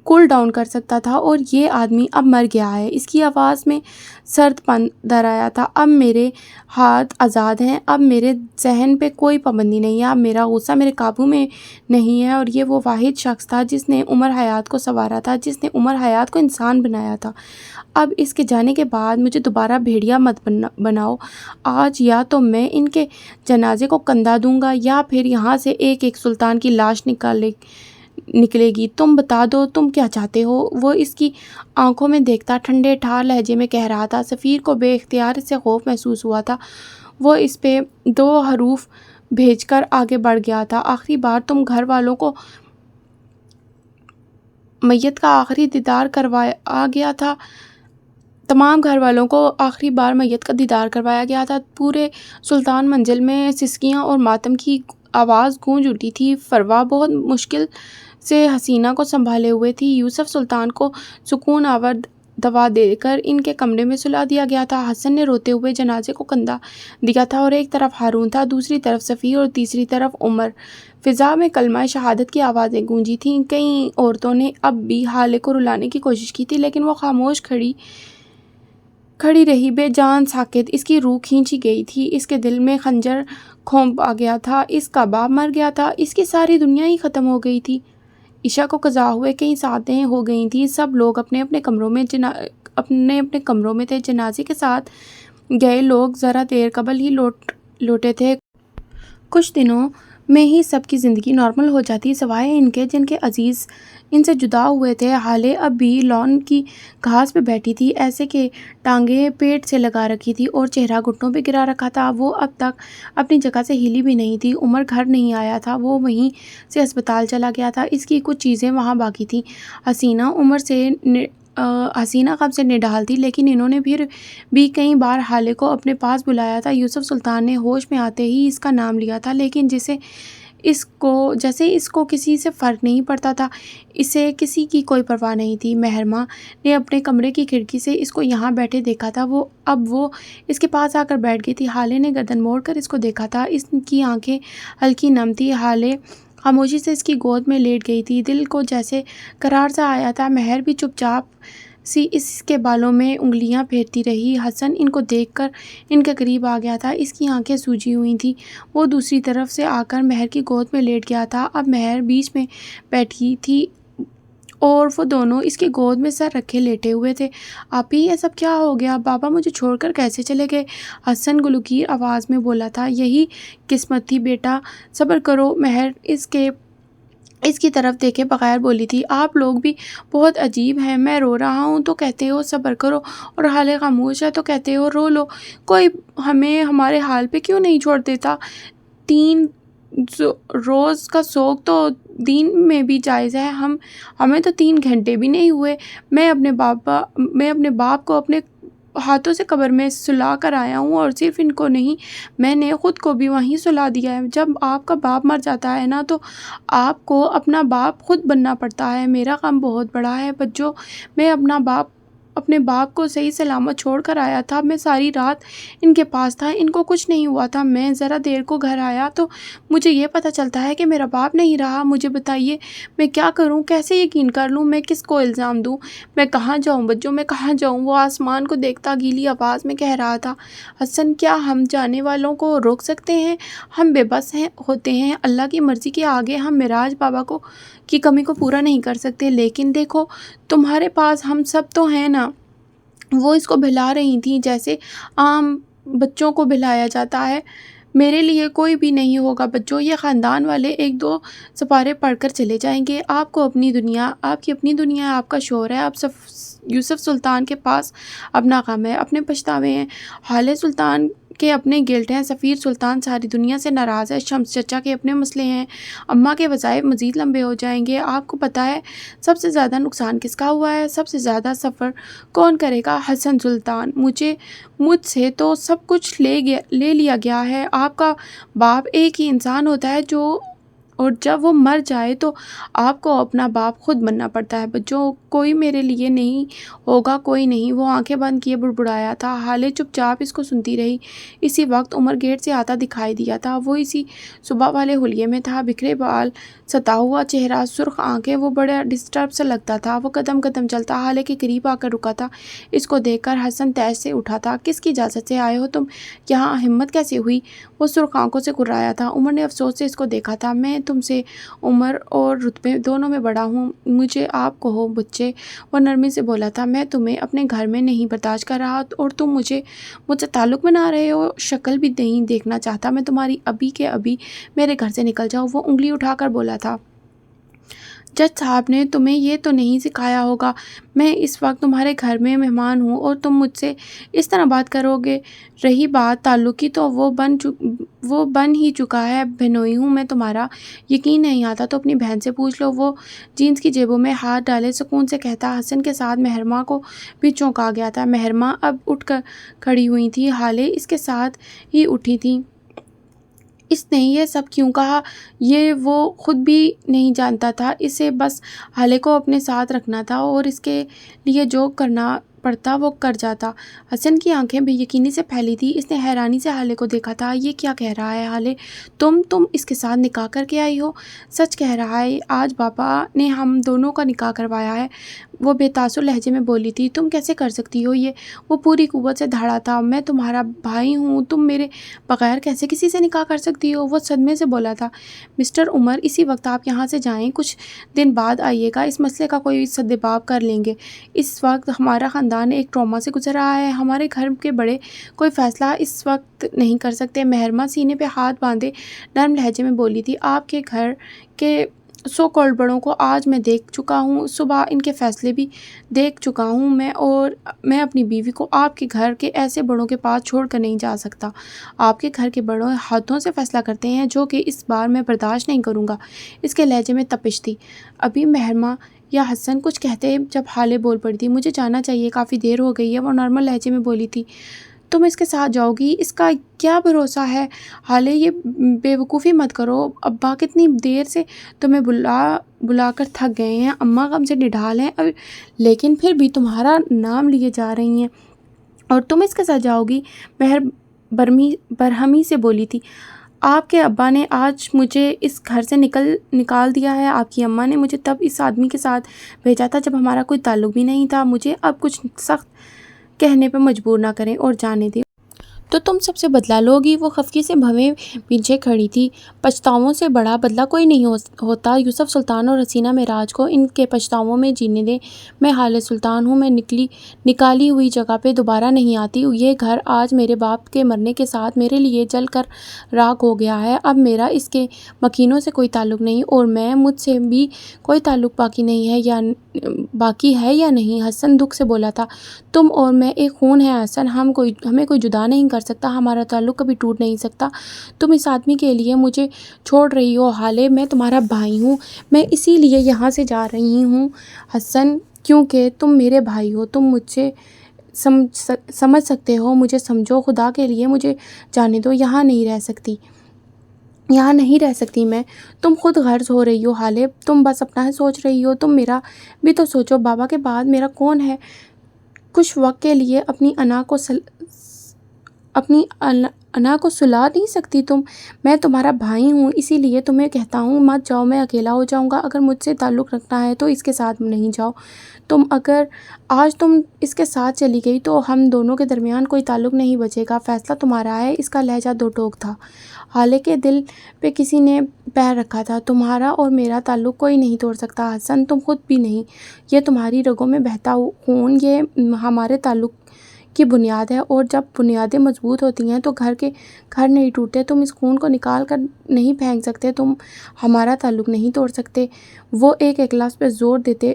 کول ڈاؤن کر سکتا تھا۔ اور یہ آدمی اب مر گیا ہے۔ اس کی آواز میں سرد پن در آیا تھا۔ اب میرے ہاتھ آزاد ہیں، اب میرے ذہن پہ کوئی پابندی نہیں ہے، اب میرا غصہ میرے قابو میں نہیں ہے۔ اور یہ وہ واحد شخص تھا جس نے عمر حیات کو سنوارا تھا، جس نے عمر حیات کو انسان بنایا تھا۔ اب اس کے جانے کے بعد مجھے دوبارہ بھیڑیا مت بناؤ۔ آج یا تو میں ان کے جنازے کو کندھا دوں گا یا پھر یہاں سے ایک ایک سلطان کی لاش نکلے گی۔ تم بتا دو تم کیا چاہتے ہو؟ وہ اس کی آنکھوں میں دیکھتا ٹھنڈے ٹھار لہجے میں کہہ رہا تھا۔ سفیر کو بے اختیار اس سے خوف محسوس ہوا تھا۔ وہ اس پہ 2 حروف بھیج کر آگے بڑھ گیا تھا۔ آخری بار تم گھر والوں کو میت کا آخری دیدار کروایا گیا تھا، تمام گھر والوں کو آخری بار میت کا دیدار کروایا گیا تھا۔ پورے سلطان منزل میں سسکیاں اور ماتم کی آواز گونج اٹھی تھی۔ فروا بہت مشکل سے حسینہ کو سنبھالے ہوئے تھی۔ یوسف سلطان کو سکون آور دوا دے کر ان کے کمرے میں سلا دیا گیا تھا۔ حسن نے روتے ہوئے جنازے کو کندھا دیا تھا، اور ایک طرف ہارون تھا، دوسری طرف سفیر اور تیسری طرف عمر۔ فضا میں کلمہ شہادت کی آوازیں گونجی تھیں۔ کئی عورتوں نے اب بھی حالے کو رلانے کی کوشش کی تھی، لیکن وہ خاموش کھڑی رہی، بے جان ساکت۔ اس کی روح کھینچی گئی تھی، اس کے دل میں خنجر کھونپ آ گیا تھا، اس کا باپ مر گیا تھا، اس کی ساری دنیا ہی ختم ہو گئی تھی۔ عشاء کو قضا ہوئے کئی ساعتیں ہو گئی تھیں۔ سب لوگ اپنے اپنے کمروں میں تھے۔ جنازے کے ساتھ گئے لوگ ذرا دیر قبل ہی لوٹے تھے۔ کچھ دنوں میں ہی سب کی زندگی نارمل ہو جاتی، سوائے ان کے جن کے عزیز ان سے جدا ہوئے تھے۔ حالے اب بھی لان کی گھاس پہ بیٹھی تھی، ایسے کہ ٹانگیں پیٹ سے لگا رکھی تھی اور چہرہ گھٹنوں پہ گرا رکھا تھا۔ وہ اب تک اپنی جگہ سے ہلی بھی نہیں تھی۔ عمر گھر نہیں آیا تھا، وہ وہیں سے ہسپتال چلا گیا تھا، اس کی کچھ چیزیں وہاں باقی تھیں۔ حسینہ غم سے نڈال تھی، لیکن انہوں نے پھر بھی کئی بار حالے کو اپنے پاس بلایا تھا۔ یوسف سلطان نے ہوش میں آتے ہی اس کا نام لیا تھا، لیکن جیسے اس کو کسی سے فرق نہیں پڑتا تھا، اسے کسی کی کوئی پرواہ نہیں تھی۔ مہرماں نے اپنے کمرے کی کھڑکی سے اس کو یہاں بیٹھے دیکھا تھا، اب وہ اس کے پاس آ کر بیٹھ گئی تھی۔ حالے نے گردن موڑ کر اس کو دیکھا تھا، اس کی آنکھیں ہلکی نم تھی۔ حالے خاموشی سے اس کی گود میں لیٹ گئی تھی، دل کو جیسے قرار سا آیا تھا۔ مہر بھی چپ چاپ سی اس کے بالوں میں انگلیاں پھیرتی رہی۔ حسن ان کو دیکھ کر ان کے قریب آ گیا تھا۔ اس کی آنکھیں سوجی ہوئی تھیں۔ وہ دوسری طرف سے آ کر مہر کی گود میں لیٹ گیا تھا۔ اب مہر بیچ میں بیٹھی تھی اور وہ دونوں اس کی گود میں سر رکھے لیٹے ہوئے تھے۔ آپی یہ سب کیا ہو گیا؟ بابا مجھے چھوڑ کر کیسے چلے گئے؟ حسن گلوگیر آواز میں بولا تھا۔ یہی قسمت تھی بیٹا، صبر کرو۔ مہر اس کی طرف دیکھے بغیر بولی تھی۔ آپ لوگ بھی بہت عجیب ہیں، میں رو رہا ہوں تو کہتے ہو صبر کرو، اور حالے خاموش ہے تو کہتے ہو رو لو۔ کوئی ہمیں ہمارے حال پہ کیوں نہیں چھوڑ دیتا؟ 3 روز کا سوگ تو دین میں بھی جائز ہے، ہمیں تو 3 گھنٹے بھی نہیں ہوئے۔ میں اپنے باپ کو اپنے ہاتھوں سے قبر میں سلا کر آیا ہوں، اور صرف ان کو نہیں، میں نے خود کو بھی وہیں سلا دیا ہے۔ جب آپ کا باپ مر جاتا ہے نا تو آپ کو اپنا باپ خود بننا پڑتا ہے۔ میرا غم بہت بڑا ہے بچوں، میں اپنے باپ کو صحیح سلامت چھوڑ کر آیا تھا۔ میں ساری رات ان کے پاس تھا، ان کو کچھ نہیں ہوا تھا۔ میں ذرا دیر کو گھر آیا تو مجھے یہ پتہ چلتا ہے کہ میرا باپ نہیں رہا۔ مجھے بتائیے میں کیا کروں، کیسے یقین کر لوں، میں کس کو الزام دوں، میں کہاں جاؤں بچوں، میں کہاں جاؤں؟ وہ آسمان کو دیکھتا گیلی آواز میں کہہ رہا تھا۔ حسن کیا ہم جانے والوں کو روک سکتے ہیں؟ ہم بے بس ہوتے ہیں۔ اللہ کی مرضی کے آگے ہم معراج بابا کی کمی کو پورا نہیں کر سکتے۔ لیکن دیکھو تمہارے پاس ہم سب تو ہیں نا۔ وہ اس کو بہلا رہی تھیں جیسے عام بچوں کو بہلایا جاتا ہے۔ میرے لیے کوئی بھی نہیں ہوگا بچوں، یہ خاندان والے 1-2 سپارے پڑھ کر چلے جائیں گے۔ آپ کی اپنی دنیا ہے، آپ کا شوہر ہے، آپ یوسف سلطان کے پاس اپنا غم ہے، اپنے پچھتاوے ہیں، حالے سلطان کے اپنے گلٹ ہیں، سفیر سلطان ساری دنیا سے ناراض ہے، شمس چچا کے اپنے مسئلے ہیں، اماں کے وظائف مزید لمبے ہو جائیں گے۔ آپ کو پتہ ہے سب سے زیادہ نقصان کس کا ہوا ہے؟ سب سے زیادہ سفر کون کرے گا؟ حسن سلطان۔ مجھ سے تو سب کچھ لے لیا گیا ہے۔ آپ کا باپ ایک ہی انسان ہوتا ہے اور جب وہ مر جائے تو آپ کو اپنا باپ خود بننا پڑتا ہے بچوں۔ کوئی میرے لیے نہیں ہوگا، کوئی نہیں۔ وہ آنکھیں بند کیے بڑبڑایا تھا۔ حالے چپ چاپ اس کو سنتی رہی۔ اسی وقت عمر گیٹ سے آتا دکھائی دیا تھا۔ وہ اسی صبح والے حلیے میں تھا، بکھرے بال، ستا ہوا چہرہ، سرخ آنکھیں۔ وہ بڑا ڈسٹرب سا لگتا تھا۔ وہ قدم قدم چلتا، حالے کے قریب آ کر رکا تھا۔ اس کو دیکھ کر حسن تیش سے اٹھا تھا۔ کس کی اجازت سے آئے ہو تم یہاں؟ ہمت کیسے ہوئی؟ وہ سرخ آنکھوں سے کرایا تھا۔ عمر نے افسوس سے اس کو دیکھا تھا۔ میں تم سے عمر اور رتبے دونوں میں بڑا ہوں، مجھے آپ کہو بچے، وہ نرمی سے بولا تھا۔ میں تمہیں اپنے گھر میں نہیں برداشت کر رہا اور تم مجھ سے تعلق بنا رہے ہو۔ شکل بھی نہیں دیکھنا چاہتا میں تمہاری۔ ابھی کے ابھی میرے گھر سے نکل جاؤ۔ وہ انگلی اٹھا کر بولا تھا۔ جج صاحب نے تمہیں یہ تو نہیں سکھایا ہوگا، میں اس وقت تمہارے گھر میں مہمان ہوں اور تم مجھ سے اس طرح بات کرو گے؟ رہی بات تعلق کی تو وہ بن ہی چکا ہے۔ بہنوئی ہوں میں تمہارا، یقین نہیں آتا تو اپنی بہن سے پوچھ لو۔ وہ جینس کی جیبوں میں ہاتھ ڈالے سکون سے کہتا۔ حسن کے ساتھ مہرماں کو بھی چونک آ گیا تھا۔ مہرماں اب اٹھ کر کھڑی ہوئی تھی، حالے اس کے ساتھ ہی اٹھی تھی۔ اس نے یہ سب کیوں کہا یہ وہ خود بھی نہیں جانتا تھا۔ اسے بس حالے کو اپنے ساتھ رکھنا تھا اور اس کے لیے جو کرنا پڑتا وہ کر جاتا۔ حسن کی آنکھیں بے یقینی سے پھیلی تھی۔ اس نے حیرانی سے حالے کو دیکھا تھا۔ یہ کیا کہہ رہا ہے حالے؟ تم اس کے ساتھ نکاح کر کے آئی ہو؟ سچ کہہ رہا ہے، آج بابا نے ہم دونوں کا نکاح کروایا ہے، وہ بے تاثر لہجے میں بولی تھی۔ تم کیسے کر سکتی ہو یہ؟ وہ پوری قوت سے دھاڑا تھا۔ میں تمہارا بھائی ہوں، تم میرے بغیر کیسے کسی سے نکاح کر سکتی ہو؟ وہ صدمے سے بولا تھا۔ مسٹر عمر اسی وقت آپ یہاں سے جائیں، کچھ دن بعد آئیے گا، اس مسئلے کا کوئی سدباب کر لیں گے۔ اس وقت ہمارا خاندان ایک ٹراما سے گزر رہا ہے، ہمارے گھر کے بڑے کوئی فیصلہ اس وقت نہیں کر سکتے۔ مہرماں سینے پہ ہاتھ باندھے نرم لہجے میں بولی تھی۔ آپ کے گھر کے سو کالڈ بڑوں کو آج میں دیکھ چکا ہوں، صبح ان کے فیصلے بھی دیکھ چکا ہوں میں اپنی بیوی کو آپ کے گھر کے ایسے بڑوں کے پاس چھوڑ کر نہیں جا سکتا۔ آپ کے گھر کے بڑوں ہاتھوں سے فیصلہ کرتے ہیں، جو کہ اس بار میں برداشت نہیں کروں گا۔ اس کے لہجے میں تپش تھی۔ ابھی مہرماں یا حسن کچھ کہتے جب حالے بول پڑی تھی۔ مجھے جانا چاہیے، کافی دیر ہو گئی ہے، وہ نارمل لہجے میں بولی تھی۔ تم اس کے ساتھ جاؤ گی؟ اس کا کیا بھروسہ ہے؟ حالے یہ بے وقوفی مت کرو، ابا کتنی دیر سے تمہیں بلا کر تھک گئے ہیں، اماں غم سے نڈھال ہیں، لیکن پھر بھی تمہارا نام لیے جا رہی ہیں اور تم اس کے ساتھ جاؤ گی؟ مہر برہمی سے بولی تھی۔ آپ کے ابا نے آج مجھے اس گھر سے نکال دیا ہے، آپ کی اماں نے مجھے تب اس آدمی کے ساتھ بھیجا تھا جب ہمارا کوئی تعلق بھی نہیں تھا، مجھے اب کچھ سخت کہنے پہ مجبور نہ کریں اور جانے دیں تو تم سب سے بدلہ لوگی۔ وہ خفگی سے بھویں پیچھے کھڑی تھی۔ پچھتاووں سے بڑا بدلہ کوئی نہیں ہوتا یوسف سلطان اور حسینہ معراج کو ان کے پچھتاووں میں جینے دیں۔ میں حال سلطان ہوں، میں نکالی ہوئی جگہ پہ دوبارہ نہیں آتی۔ یہ گھر آج میرے باپ کے مرنے کے ساتھ میرے لیے جل کر راکھ ہو گیا ہے۔ اب میرا اس کے مکینوں سے کوئی تعلق نہیں اور مجھ سے بھی کوئی تعلق باقی ہے یا نہیں؟ حسن دکھ سے بولا تھا۔ تم اور میں ایک خون ہے حسن، ہمیں کوئی جدا نہیں کر سکتا، ہمارا تعلق کبھی ٹوٹ نہیں سکتا۔ تم اس آدمی کے لیے مجھے چھوڑ رہی ہو حالے، میں تمہارا بھائی ہوں، میں اسی لیے یہاں سے جا رہی ہوں حسن، کیونکہ تم میرے بھائی ہو، تم مجھے سمجھ سکتے ہو، مجھے سمجھو، خدا کے لیے مجھے جانے دو، یہاں نہیں رہ سکتی میں۔ تم خود غرض ہو رہی ہو حالے، تم بس اپنا سوچ رہی ہو، تم میرا بھی تو سوچو، بابا کے بعد میرا کون ہے؟ کچھ وقت کے لیے اپنی انا کو سلا نہیں سکتی تم؟ میں تمہارا بھائی ہوں، اسی لیے تمہیں کہتا ہوں مت جاؤ، میں اکیلا ہو جاؤں گا، اگر مجھ سے تعلق رکھنا ہے تو اس کے ساتھ نہیں جاؤ۔ اگر آج تم اس کے ساتھ چلی گئی تو ہم دونوں کے درمیان کوئی تعلق نہیں بچے گا، فیصلہ تمہارا ہے۔ اس کا لہجہ دو ٹوک تھا، حالے کے دل پہ کسی نے پیر رکھا تھا۔ تمہارا اور میرا تعلق کوئی نہیں توڑ سکتا حسن، تم خود بھی نہیں، یہ تمہاری رگوں میں بہتا خون، یہ ہمارے تعلق کی بنیاد ہے، اور جب بنیادیں مضبوط ہوتی ہیں تو گھر نہیں ٹوٹتے۔ تم اس خون کو نکال کر نہیں پھینک سکتے، تم ہمارا تعلق نہیں توڑ سکتے۔ وہ ایک لفظ پہ زور دیتے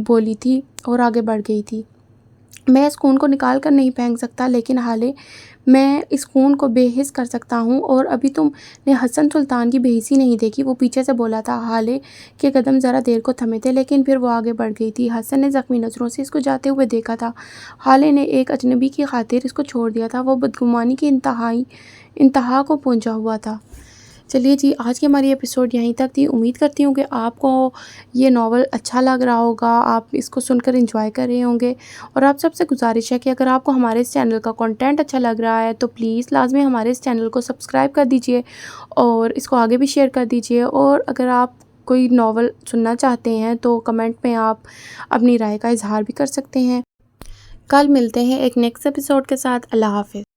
بولی تھی اور آگے بڑھ گئی تھی۔ میں اس خون کو نکال کر نہیں پھینک سکتا، لیکن حالے میں اس خون کو بے حس کر سکتا ہوں، اور ابھی تم نے حسن سلطان کی بے حسی نہیں دیکھی۔ وہ پیچھے سے بولا تھا۔ حالے کے قدم ذرا دیر کو تھمے تھے، لیکن پھر وہ آگے بڑھ گئی تھی۔ حسن نے زخمی نظروں سے اس کو جاتے ہوئے دیکھا تھا۔ حالے نے ایک اجنبی کی خاطر اس کو چھوڑ دیا تھا، وہ بدگمانی کی انتہا کو پہنچا ہوا تھا۔ چلیے جی، آج کی ہماری ایپیسوڈ یہیں تک تھی۔ امید کرتی ہوں کہ آپ کو یہ ناول اچھا لگ رہا ہوگا، آپ اس کو سن کر انجوائے کر رہے ہوں گے، اور آپ سب سے گزارش ہے کہ اگر آپ کو ہمارے اس چینل کا کنٹینٹ اچھا لگ رہا ہے تو پلیز لازمی ہمارے اس چینل کو سبسکرائب کر دیجئے اور اس کو آگے بھی شیئر کر دیجئے، اور اگر آپ کوئی ناول سننا چاہتے ہیں تو کمنٹ میں آپ اپنی رائے کا اظہار بھی کر سکتے ہیں۔ کل ملتے ہیں ایک نیکسٹ ایپیسوڈ کے ساتھ۔ اللہ حافظ۔